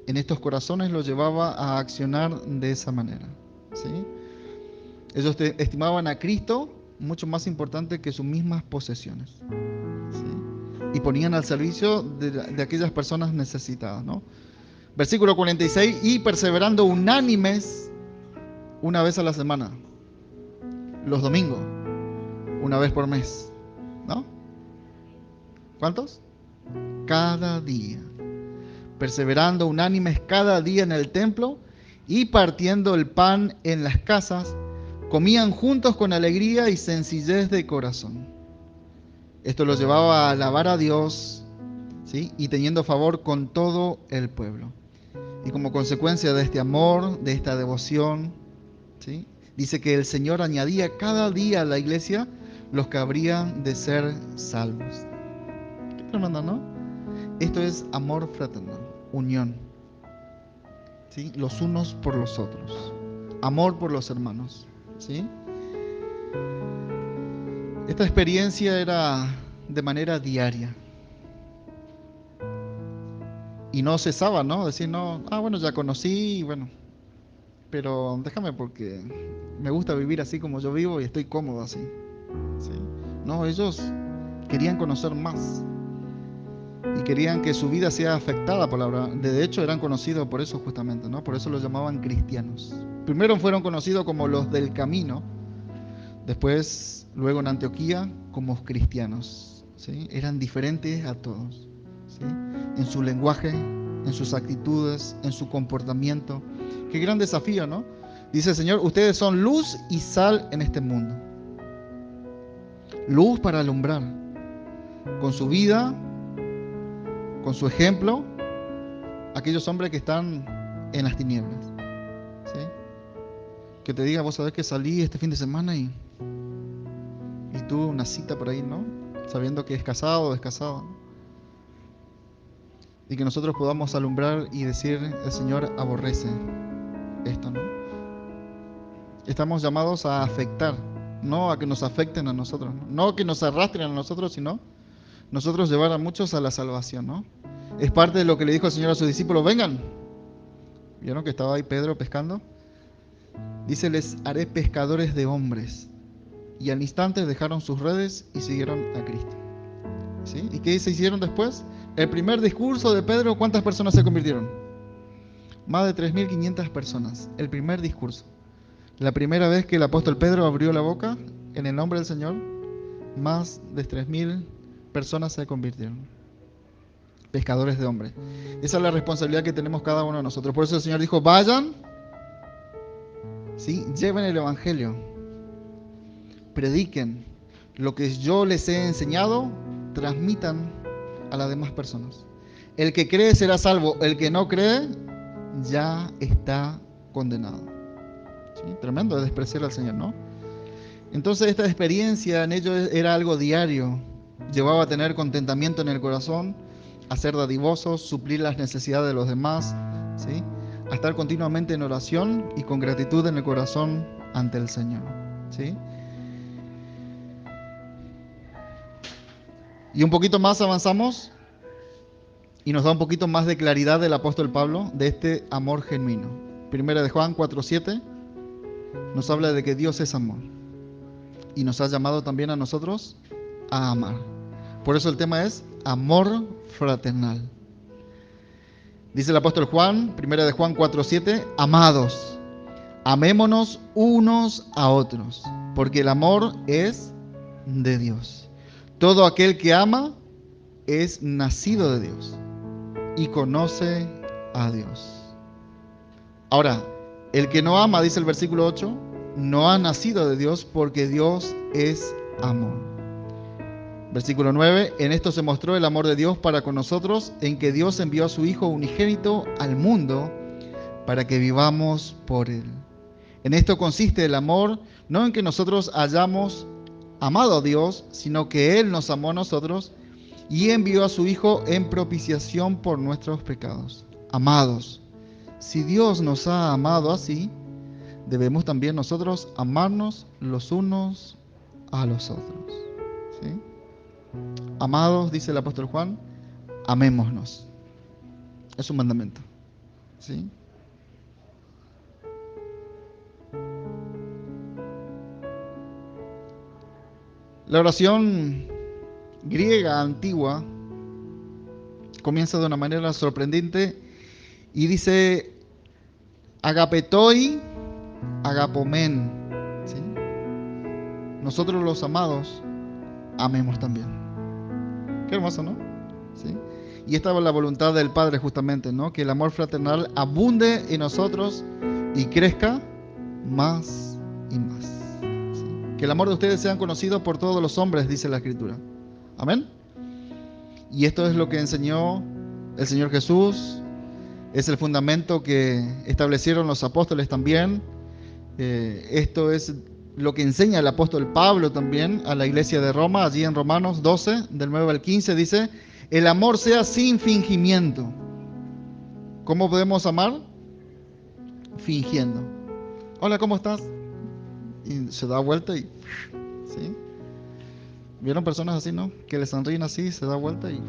en estos corazones, los llevaba a accionar de esa manera, ¿sí? Ellos estimaban a Cristo mucho más importante que sus mismas posesiones, ¿sí? Y ponían al servicio de aquellas personas necesitadas, ¿no? Versículo 46, y perseverando unánimes una vez a la semana, los domingos, una vez por mes, ¿no? ¿Cuántos? Cada día. Perseverando unánimes cada día en el templo y partiendo el pan en las casas, comían juntos con alegría y sencillez de corazón. Esto los llevaba a alabar a Dios, ¿sí? Y teniendo favor con todo el pueblo. Y como consecuencia de este amor, de esta devoción, ¿sí? Dice que el Señor añadía cada día a la iglesia los que habrían de ser salvos. Qué tremendo, ¿no? Esto es amor fraternal, unión, ¿sí? Los unos por los otros, amor por los hermanos, ¿sí? Esta experiencia era de manera diaria. Y no cesaba, ¿no? Decir, no, bueno, ya conocí, bueno, pero déjame porque me gusta vivir así como yo vivo y estoy cómodo así, ¿sí? No, ellos querían conocer más y querían que su vida sea afectada por la palabra. De hecho, eran conocidos por eso justamente, ¿no? Por eso los llamaban cristianos. Primero fueron conocidos como los del camino, después, luego en Antioquía, como cristianos, ¿sí? Eran diferentes a todos, ¿sí? En su lenguaje, en sus actitudes, en su comportamiento. Qué gran desafío, ¿no? Dice el Señor, ustedes son luz y sal en este mundo. Luz para alumbrar. Con su vida, con su ejemplo, aquellos hombres que están en las tinieblas, ¿sí? Que te diga, vos sabés que salí este fin de semana y tuve una cita por ahí, ¿no? Sabiendo que es casado o descasado, ¿no? Y que nosotros podamos alumbrar y decir, el Señor aborrece esto, ¿no? Estamos llamados a afectar, no a que nos afecten a nosotros, no que nos arrastren a nosotros, sino nosotros llevar a muchos a la salvación, ¿no? Es parte de lo que le dijo el Señor a sus discípulos, vengan. ¿Vieron que estaba ahí Pedro pescando? Dice, les haré pescadores de hombres. Y al instante dejaron sus redes y siguieron a Cristo, ¿sí? ¿Y qué se hicieron después? El primer discurso de Pedro, ¿cuántas personas se convirtieron? Más de 3.500 personas. El primer discurso. La primera vez que el apóstol Pedro abrió la boca en el nombre del Señor, más de 3.000 personas se convirtieron. Pescadores de hombres. Esa es la responsabilidad que tenemos cada uno de nosotros. Por eso el Señor dijo, vayan, ¿sí? Lleven el evangelio. Prediquen. Lo que yo les he enseñado, transmitan a las demás personas. El que cree será salvo. El que no cree, ya está condenado. ¿Sí? Tremendo de despreciar al Señor, ¿no? Entonces esta experiencia en ellos era algo diario. Llevaba a tener contentamiento en el corazón, a ser dadivosos, suplir las necesidades de los demás, ¿sí? A estar continuamente en oración y con gratitud en el corazón ante el Señor, ¿sí? Y un poquito más avanzamos y nos da un poquito más de claridad del apóstol Pablo de este amor genuino. Primera de Juan 4:7 nos habla de que Dios es amor y nos ha llamado también a nosotros a amar. Por eso el tema es amor fraternal. Dice el apóstol Juan, primera de Juan 4:7, amados, amémonos unos a otros, porque el amor es de Dios. Todo aquel que ama es nacido de Dios y conoce a Dios. Ahora, el que no ama, dice el versículo 8, no ha nacido de Dios, porque Dios es amor. Versículo 9, en esto se mostró el amor de Dios para con nosotros, en que Dios envió a su Hijo unigénito al mundo para que vivamos por Él. En esto consiste el amor, no en que nosotros hayamos amado a Dios, sino que Él nos amó a nosotros y envió a su Hijo en propiciación por nuestros pecados. Amados, si Dios nos ha amado así, debemos también nosotros amarnos los unos a los otros, ¿sí? Amados, dice el apóstol Juan, amémonos. Es un mandamiento, ¿sí? La oración griega antigua comienza de una manera sorprendente y dice agapetoi, agapomen, ¿sí? Nosotros los amados amemos también. Qué hermoso, ¿no? ¿Sí? Y esta es la voluntad del Padre justamente, ¿no? Que el amor fraternal abunde en nosotros y crezca más y más, ¿sí? Que el amor de ustedes sea conocido por todos los hombres, dice la Escritura. Amén. Y esto es lo que enseñó el Señor Jesús, es el fundamento que establecieron los apóstoles también. Esto es lo que enseña el apóstol Pablo también a la iglesia de Roma, allí en Romanos 12, del 9 al 15, dice, el amor sea sin fingimiento. ¿Cómo podemos amar? Fingiendo. Hola, ¿cómo estás? Y se da vuelta y... ¿sí? ¿Vieron personas así, no? Que le sonríen así, se da vuelta y...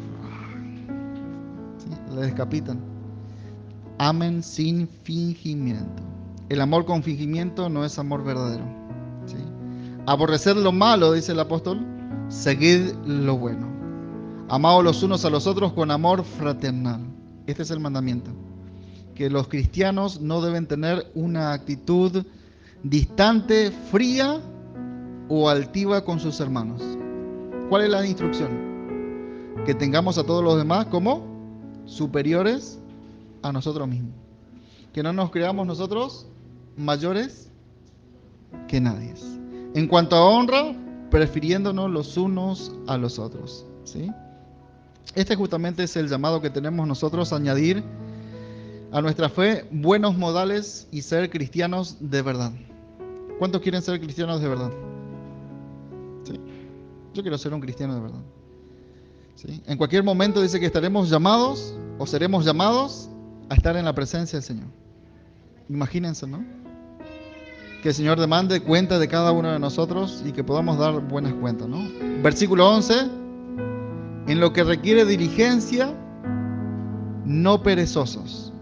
¿sí? Le decapitan. Amen sin fingimiento. El amor con fingimiento no es amor verdadero, ¿sí? Aborrecer lo malo, dice el apóstol, seguid lo bueno. Amaos los unos a los otros con amor fraternal. Este es el mandamiento. Que los cristianos no deben tener una actitud distante, fría o altiva con sus hermanos. ¿Cuál es la instrucción? Que tengamos a todos los demás como superiores a nosotros mismos. Que no nos creamos nosotros mayores que nadie. En cuanto a honra, prefiriéndonos los unos a los otros, ¿sí? Este justamente es el llamado que tenemos nosotros a añadir a nuestra fe buenos modales y ser cristianos de verdad. ¿Cuántos quieren ser cristianos de verdad? ¿Sí? Yo quiero ser un cristiano de verdad, ¿sí? En cualquier momento dice que estaremos llamados o seremos llamados a estar en la presencia del Señor. Imagínense, ¿no? Que el Señor demande cuenta de cada uno de nosotros y que podamos dar buenas cuentas, ¿no? Versículo 11, en lo que requiere diligencia, no perezosos,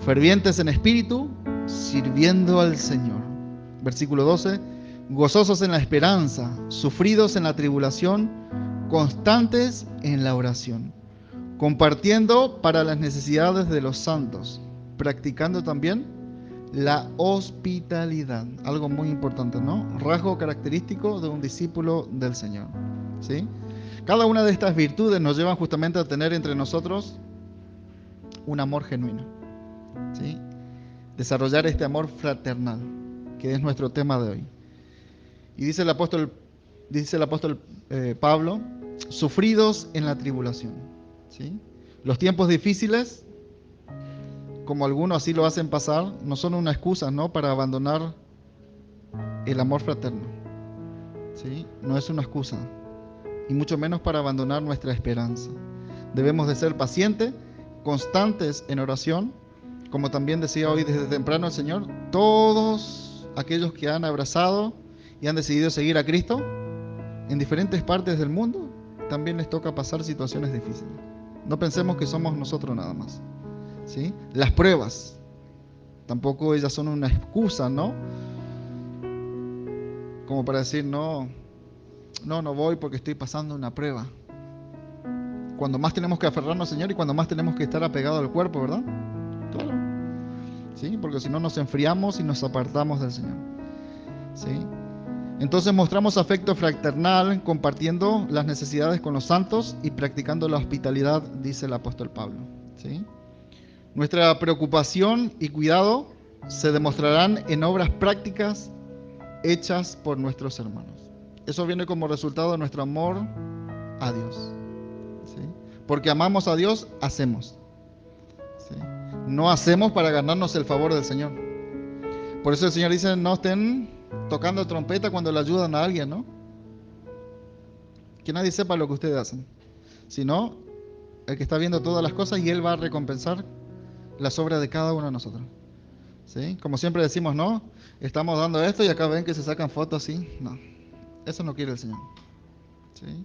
fervientes en espíritu, sirviendo al Señor. Versículo 12, gozosos en la esperanza, sufridos en la tribulación, constantes en la oración, compartiendo para las necesidades de los santos, practicando también la hospitalidad, algo muy importante, ¿no? Rasgo característico de un discípulo del Señor, ¿sí? Cada una de estas virtudes nos llevan justamente a tener entre nosotros un amor genuino, ¿sí? Desarrollar este amor fraternal, que es nuestro tema de hoy. Y dice el apóstol Pablo, sufridos en la tribulación, ¿sí? Los tiempos difíciles, como algunos así lo hacen pasar, no son una excusa, ¿no?, para abandonar el amor fraterno, ¿sí? No es una excusa, y mucho menos para abandonar nuestra esperanza. Debemos de ser pacientes, constantes en oración, como también decía hoy desde temprano el Señor, todos aquellos que han abrazado y han decidido seguir a Cristo en diferentes partes del mundo, también les toca pasar situaciones difíciles. No pensemos que somos nosotros nada más, ¿sí? Las pruebas, tampoco ellas son una excusa, ¿no? Como para decir, no voy porque estoy pasando una prueba. Cuando más tenemos que aferrarnos al Señor y cuando más tenemos que estar apegados al cuerpo, ¿verdad? Claro. ¿Sí? Porque si no nos enfriamos y nos apartamos del Señor. ¿Sí? Entonces mostramos afecto fraternal, compartiendo las necesidades con los santos y practicando la hospitalidad, dice el apóstol Pablo. ¿Sí? Nuestra preocupación y cuidado se demostrarán en obras prácticas hechas por nuestros hermanos. Eso viene como resultado de nuestro amor a Dios. ¿Sí? Porque amamos a Dios, hacemos. ¿Sí? No hacemos para ganarnos el favor del Señor. Por eso el Señor dice, no estén tocando trompeta cuando le ayudan a alguien, ¿no? Que nadie sepa lo que ustedes hacen, sino el que está viendo todas las cosas, y Él va a recompensar las obras de cada uno de nosotros. ¿Sí? Como siempre decimos, no, estamos dando esto y acá ven que se sacan fotos así. No, eso no quiere el Señor. ¿Sí?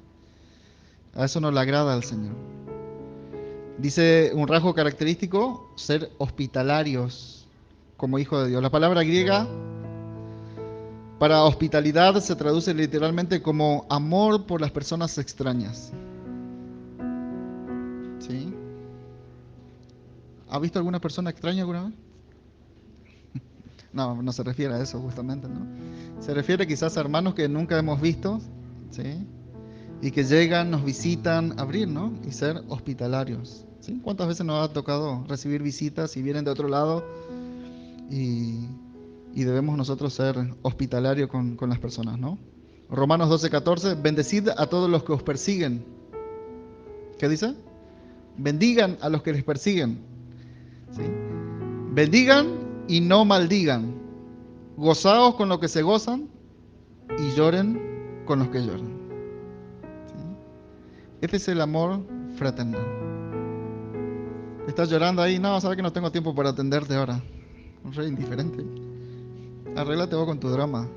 A eso no le agrada al Señor. Dice un rasgo característico, ser hospitalarios como hijo de Dios. La palabra griega para hospitalidad se traduce literalmente como amor por las personas extrañas. ¿Sí? ¿Ha visto alguna persona extraña alguna vez? No se refiere a eso justamente, ¿no? Se refiere quizás a hermanos que nunca hemos visto, ¿sí? Y que llegan, nos visitan, abrir, ¿no? Y ser hospitalarios, ¿sí? ¿Cuántas veces nos ha tocado recibir visitas y vienen de otro lado y debemos nosotros ser hospitalarios con las personas, ¿no? Romanos 12:14, bendecid a todos los que os persiguen. ¿Qué dice? Bendigan a los que les persiguen, ¿sí? Bendigan y no maldigan. Gozaos con los que se gozan y lloren con los que lloran. ¿Sí? Este es el amor fraternal. ¿Estás llorando ahí? No, sabes que no tengo tiempo para atenderte ahora. Un rey indiferente. Arréglate vos con tu drama.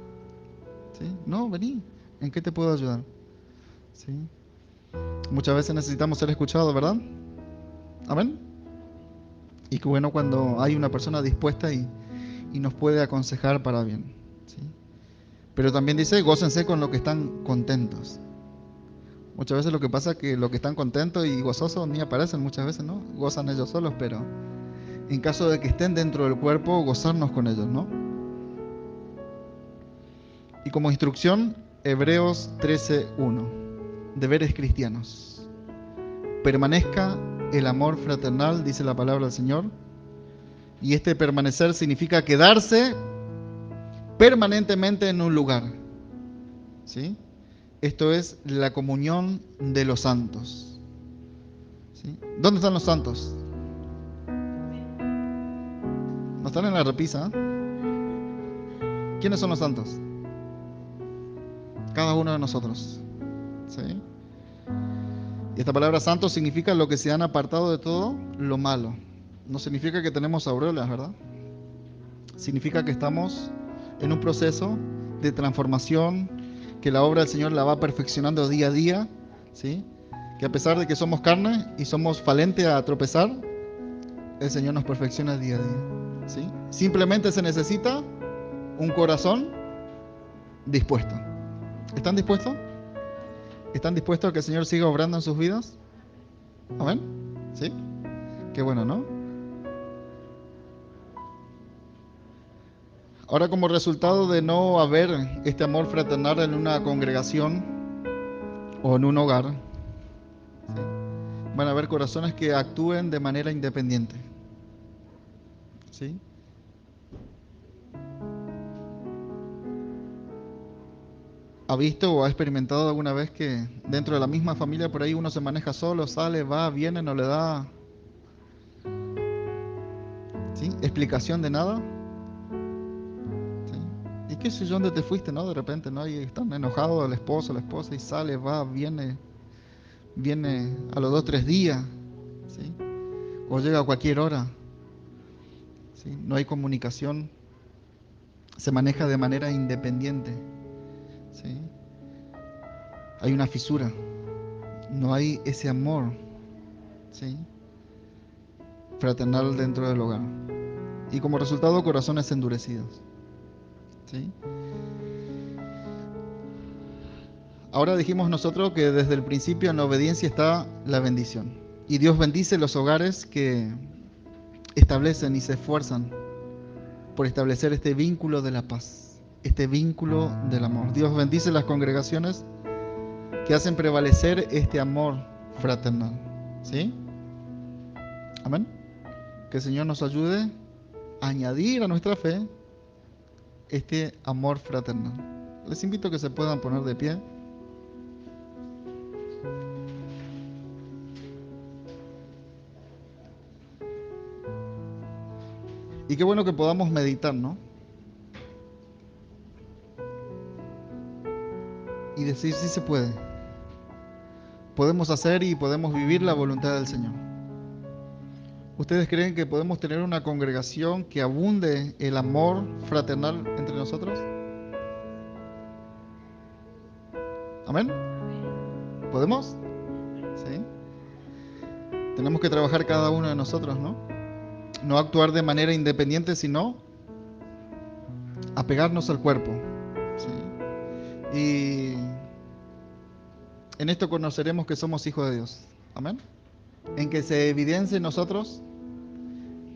¿Sí? No, vení. ¿En qué te puedo ayudar? ¿Sí? Muchas veces necesitamos ser escuchados, ¿verdad? Amén. Y qué bueno cuando hay una persona dispuesta y nos puede aconsejar para bien. ¿Sí? Pero también dice, gócense con los que están contentos. Muchas veces lo que pasa es que los que están contentos y gozosos ni aparecen muchas veces, ¿no? Gozan ellos solos, pero en caso de que estén dentro del cuerpo, gozarnos con ellos, ¿no? Y como instrucción, Hebreos 13:1, deberes cristianos. Permanezca el amor fraternal, dice la palabra del Señor. Y este permanecer significa quedarse permanentemente en un lugar. ¿Sí? Esto es la comunión de los santos. ¿Sí? ¿Dónde están los santos? ¿No están en la repisa? ¿Quiénes son los santos? Cada uno de nosotros. ¿Sí? Y esta palabra santo significa lo que se han apartado de todo lo malo. No significa que tenemos aureolas, ¿verdad? Significa que estamos en un proceso de transformación, que la obra del Señor la va perfeccionando día a día, ¿sí? Que a pesar de que somos carne y somos falentes a tropezar, el Señor nos perfecciona día a día, ¿sí? Simplemente se necesita un corazón dispuesto. ¿Están dispuestos? ¿Están dispuestos a que el Señor siga obrando en sus vidas? ¿Amén? ¿Sí? Qué bueno, ¿no? Ahora, como resultado de no haber este amor fraternal en una congregación o en un hogar, ¿sí? Van a haber corazones que actúen de manera independiente. ¿Sí? ¿Ha visto o ha experimentado alguna vez que dentro de la misma familia por ahí uno se maneja solo, sale, va, viene, no le da, ¿sí?, explicación de nada? ¿Y qué sé yo, dónde te fuiste, no? De repente, ¿no? Y están enojados el esposo, la esposa, y sale, va, viene, viene a los 2 o 3 días, ¿sí? O llega a cualquier hora, ¿sí? No hay comunicación, se maneja de manera independiente, ¿sí? Hay una fisura, no hay ese amor, ¿sí?, fraternal dentro del hogar. Y como resultado, corazones endurecidos, ¿sí? Ahora dijimos nosotros que desde el principio en la obediencia está la bendición. Y Dios bendice los hogares que establecen y se esfuerzan por establecer este vínculo de la paz, este vínculo del amor. Dios bendice las congregaciones que hacen prevalecer este amor fraternal, ¿sí? Amén. Que el Señor nos ayude a añadir a nuestra fe este amor fraternal. Les invito a que se puedan poner de pie. Y qué bueno que podamos meditar, ¿no? Y decir si se puede. Podemos hacer y podemos vivir la voluntad del Señor. ¿Ustedes creen que podemos tener una congregación que abunde el amor fraternal entre nosotros? ¿Amén? ¿Podemos? ¿Sí? Tenemos que trabajar cada uno de nosotros, ¿no? No actuar de manera independiente, sino apegarnos al cuerpo, ¿sí? Y en esto conoceremos que somos hijos de Dios. Amén. En que se evidencie en nosotros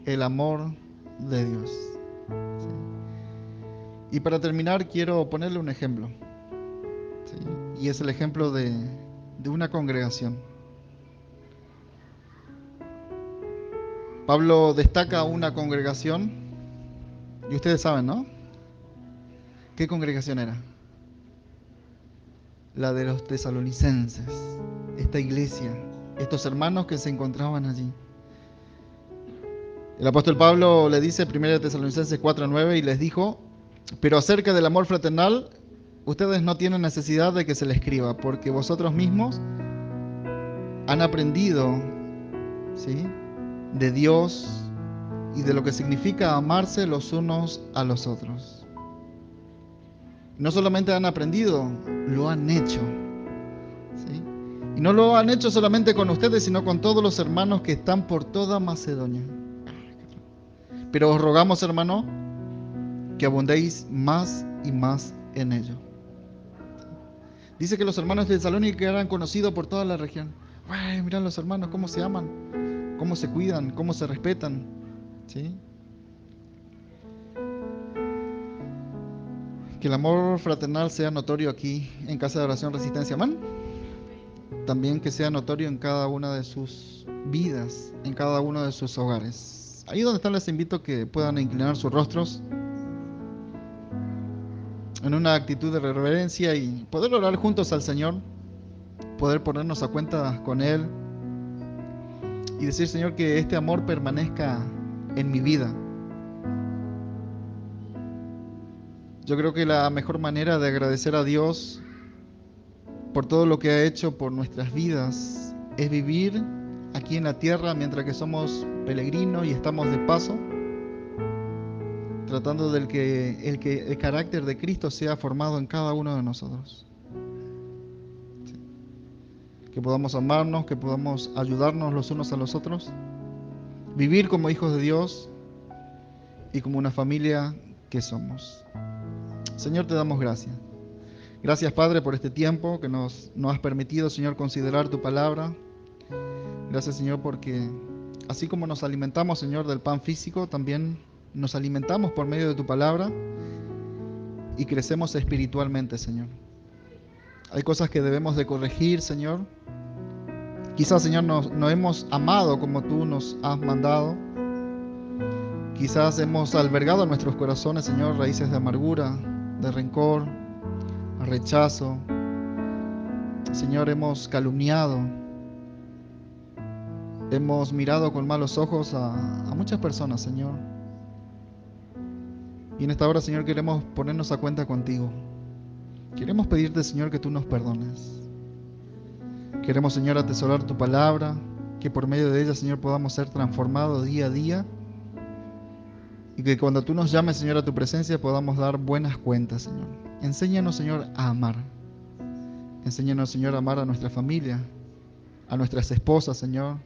el amor de Dios, ¿sí? Y para terminar quiero ponerle un ejemplo, ¿sí? Y es el ejemplo de una congregación. Pablo destaca una congregación y ustedes saben, ¿no? ¿Qué congregación era? La de los tesalonicenses, esta iglesia, estos hermanos que se encontraban allí. El apóstol Pablo le dice, 1 Tesalonicenses 4:9, y les dijo: pero acerca del amor fraternal, ustedes no tienen necesidad de que se les escriba, porque vosotros mismos han aprendido, ¿sí?, de Dios y de lo que significa amarse los unos a los otros. No solamente han aprendido, lo han hecho, ¿sí? Y no lo han hecho solamente con ustedes, sino con todos los hermanos que están por toda Macedonia. Pero os rogamos, hermano, que abundéis más y más en ello. Dice que los hermanos de Tesalónica eran conocidos por toda la región. ¡Ay, mirá los hermanos cómo se aman, cómo se cuidan, cómo se respetan! ¿Sí? Que el amor fraternal sea notorio aquí en Casa de Oración Resistencia. Amén. También que sea notorio en cada una de sus vidas, en cada uno de sus hogares. Ahí donde están les invito a que puedan inclinar sus rostros en una actitud de reverencia y poder orar juntos al Señor, poder ponernos a cuenta con Él y decir: Señor, que este amor permanezca en mi vida. Yo creo que la mejor manera de agradecer a Dios por todo lo que ha hecho por nuestras vidas es vivir aquí en la tierra mientras que somos peregrinos y estamos de paso, tratando del que el carácter de Cristo sea formado en cada uno de nosotros. Sí. Que podamos amarnos, que podamos ayudarnos los unos a los otros, vivir como hijos de Dios y como una familia que somos. Señor, te damos gracias. Gracias, Padre, por este tiempo que nos has permitido, Señor, considerar tu palabra. Gracias, Señor, porque así como nos alimentamos, Señor, del pan físico, también nos alimentamos por medio de tu palabra y crecemos espiritualmente, Señor. Hay cosas que debemos de corregir, Señor. Quizás, Señor, no hemos amado como tú nos has mandado. Quizás hemos albergado en nuestros corazones, Señor, raíces de amargura, de rencor, rechazo. Señor, hemos calumniado, hemos mirado con malos ojos a muchas personas, Señor. Y en esta hora, Señor, queremos ponernos a cuenta contigo. Queremos pedirte, Señor, que tú nos perdones. Queremos, Señor, atesorar tu palabra, que por medio de ella, Señor, podamos ser transformados día a día y que cuando tú nos llames, Señor, a tu presencia podamos dar buenas cuentas, Señor. Enséñanos, Señor, a amar. Enséñanos, Señor, a amar a nuestra familia, a nuestras esposas, Señor.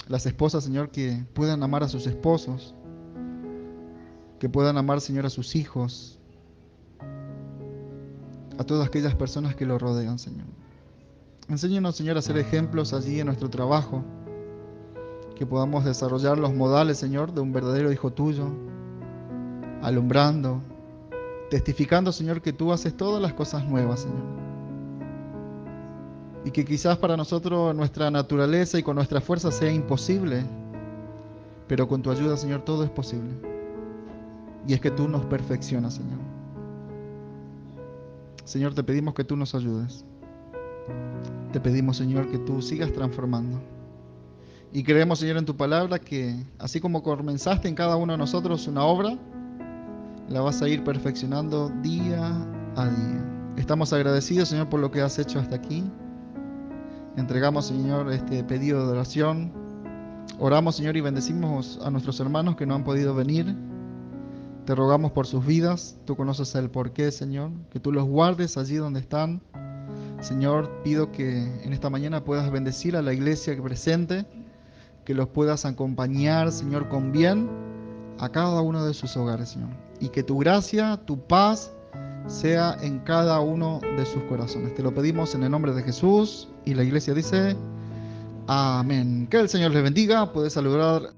Las esposas, Señor, que puedan amar a sus esposos, que puedan amar, Señor, a sus hijos, a todas aquellas personas que lo rodean, Señor. Enséñanos, Señor, a ser ejemplos allí en nuestro trabajo, que podamos desarrollar los modales, Señor, de un verdadero hijo tuyo, alumbrando, testificando, Señor, que tú haces todas las cosas nuevas, Señor. Y que quizás para nosotros, nuestra naturaleza y con nuestra fuerza sea imposible, pero con tu ayuda, Señor, todo es posible. Y es que tú nos perfeccionas, Señor. Señor, te pedimos que tú nos ayudes. Te pedimos, Señor, que tú sigas transformando. Y creemos, Señor, en tu palabra que así como comenzaste en cada uno de nosotros una obra, la vas a ir perfeccionando día a día. Estamos agradecidos, Señor, por lo que has hecho hasta aquí. Entregamos, Señor, este pedido de oración. Oramos, Señor, y bendecimos a nuestros hermanos que no han podido venir. Te rogamos por sus vidas. Tú conoces el porqué, Señor. Que tú los guardes allí donde están. Señor, pido que en esta mañana puedas bendecir a la iglesia presente, que los puedas acompañar, Señor, con bien a cada uno de sus hogares, Señor. Y que tu gracia, tu paz, sea en cada uno de sus corazones. Te lo pedimos en el nombre de Jesús. Y la iglesia dice, amén. Que el Señor les bendiga. Puedes saludar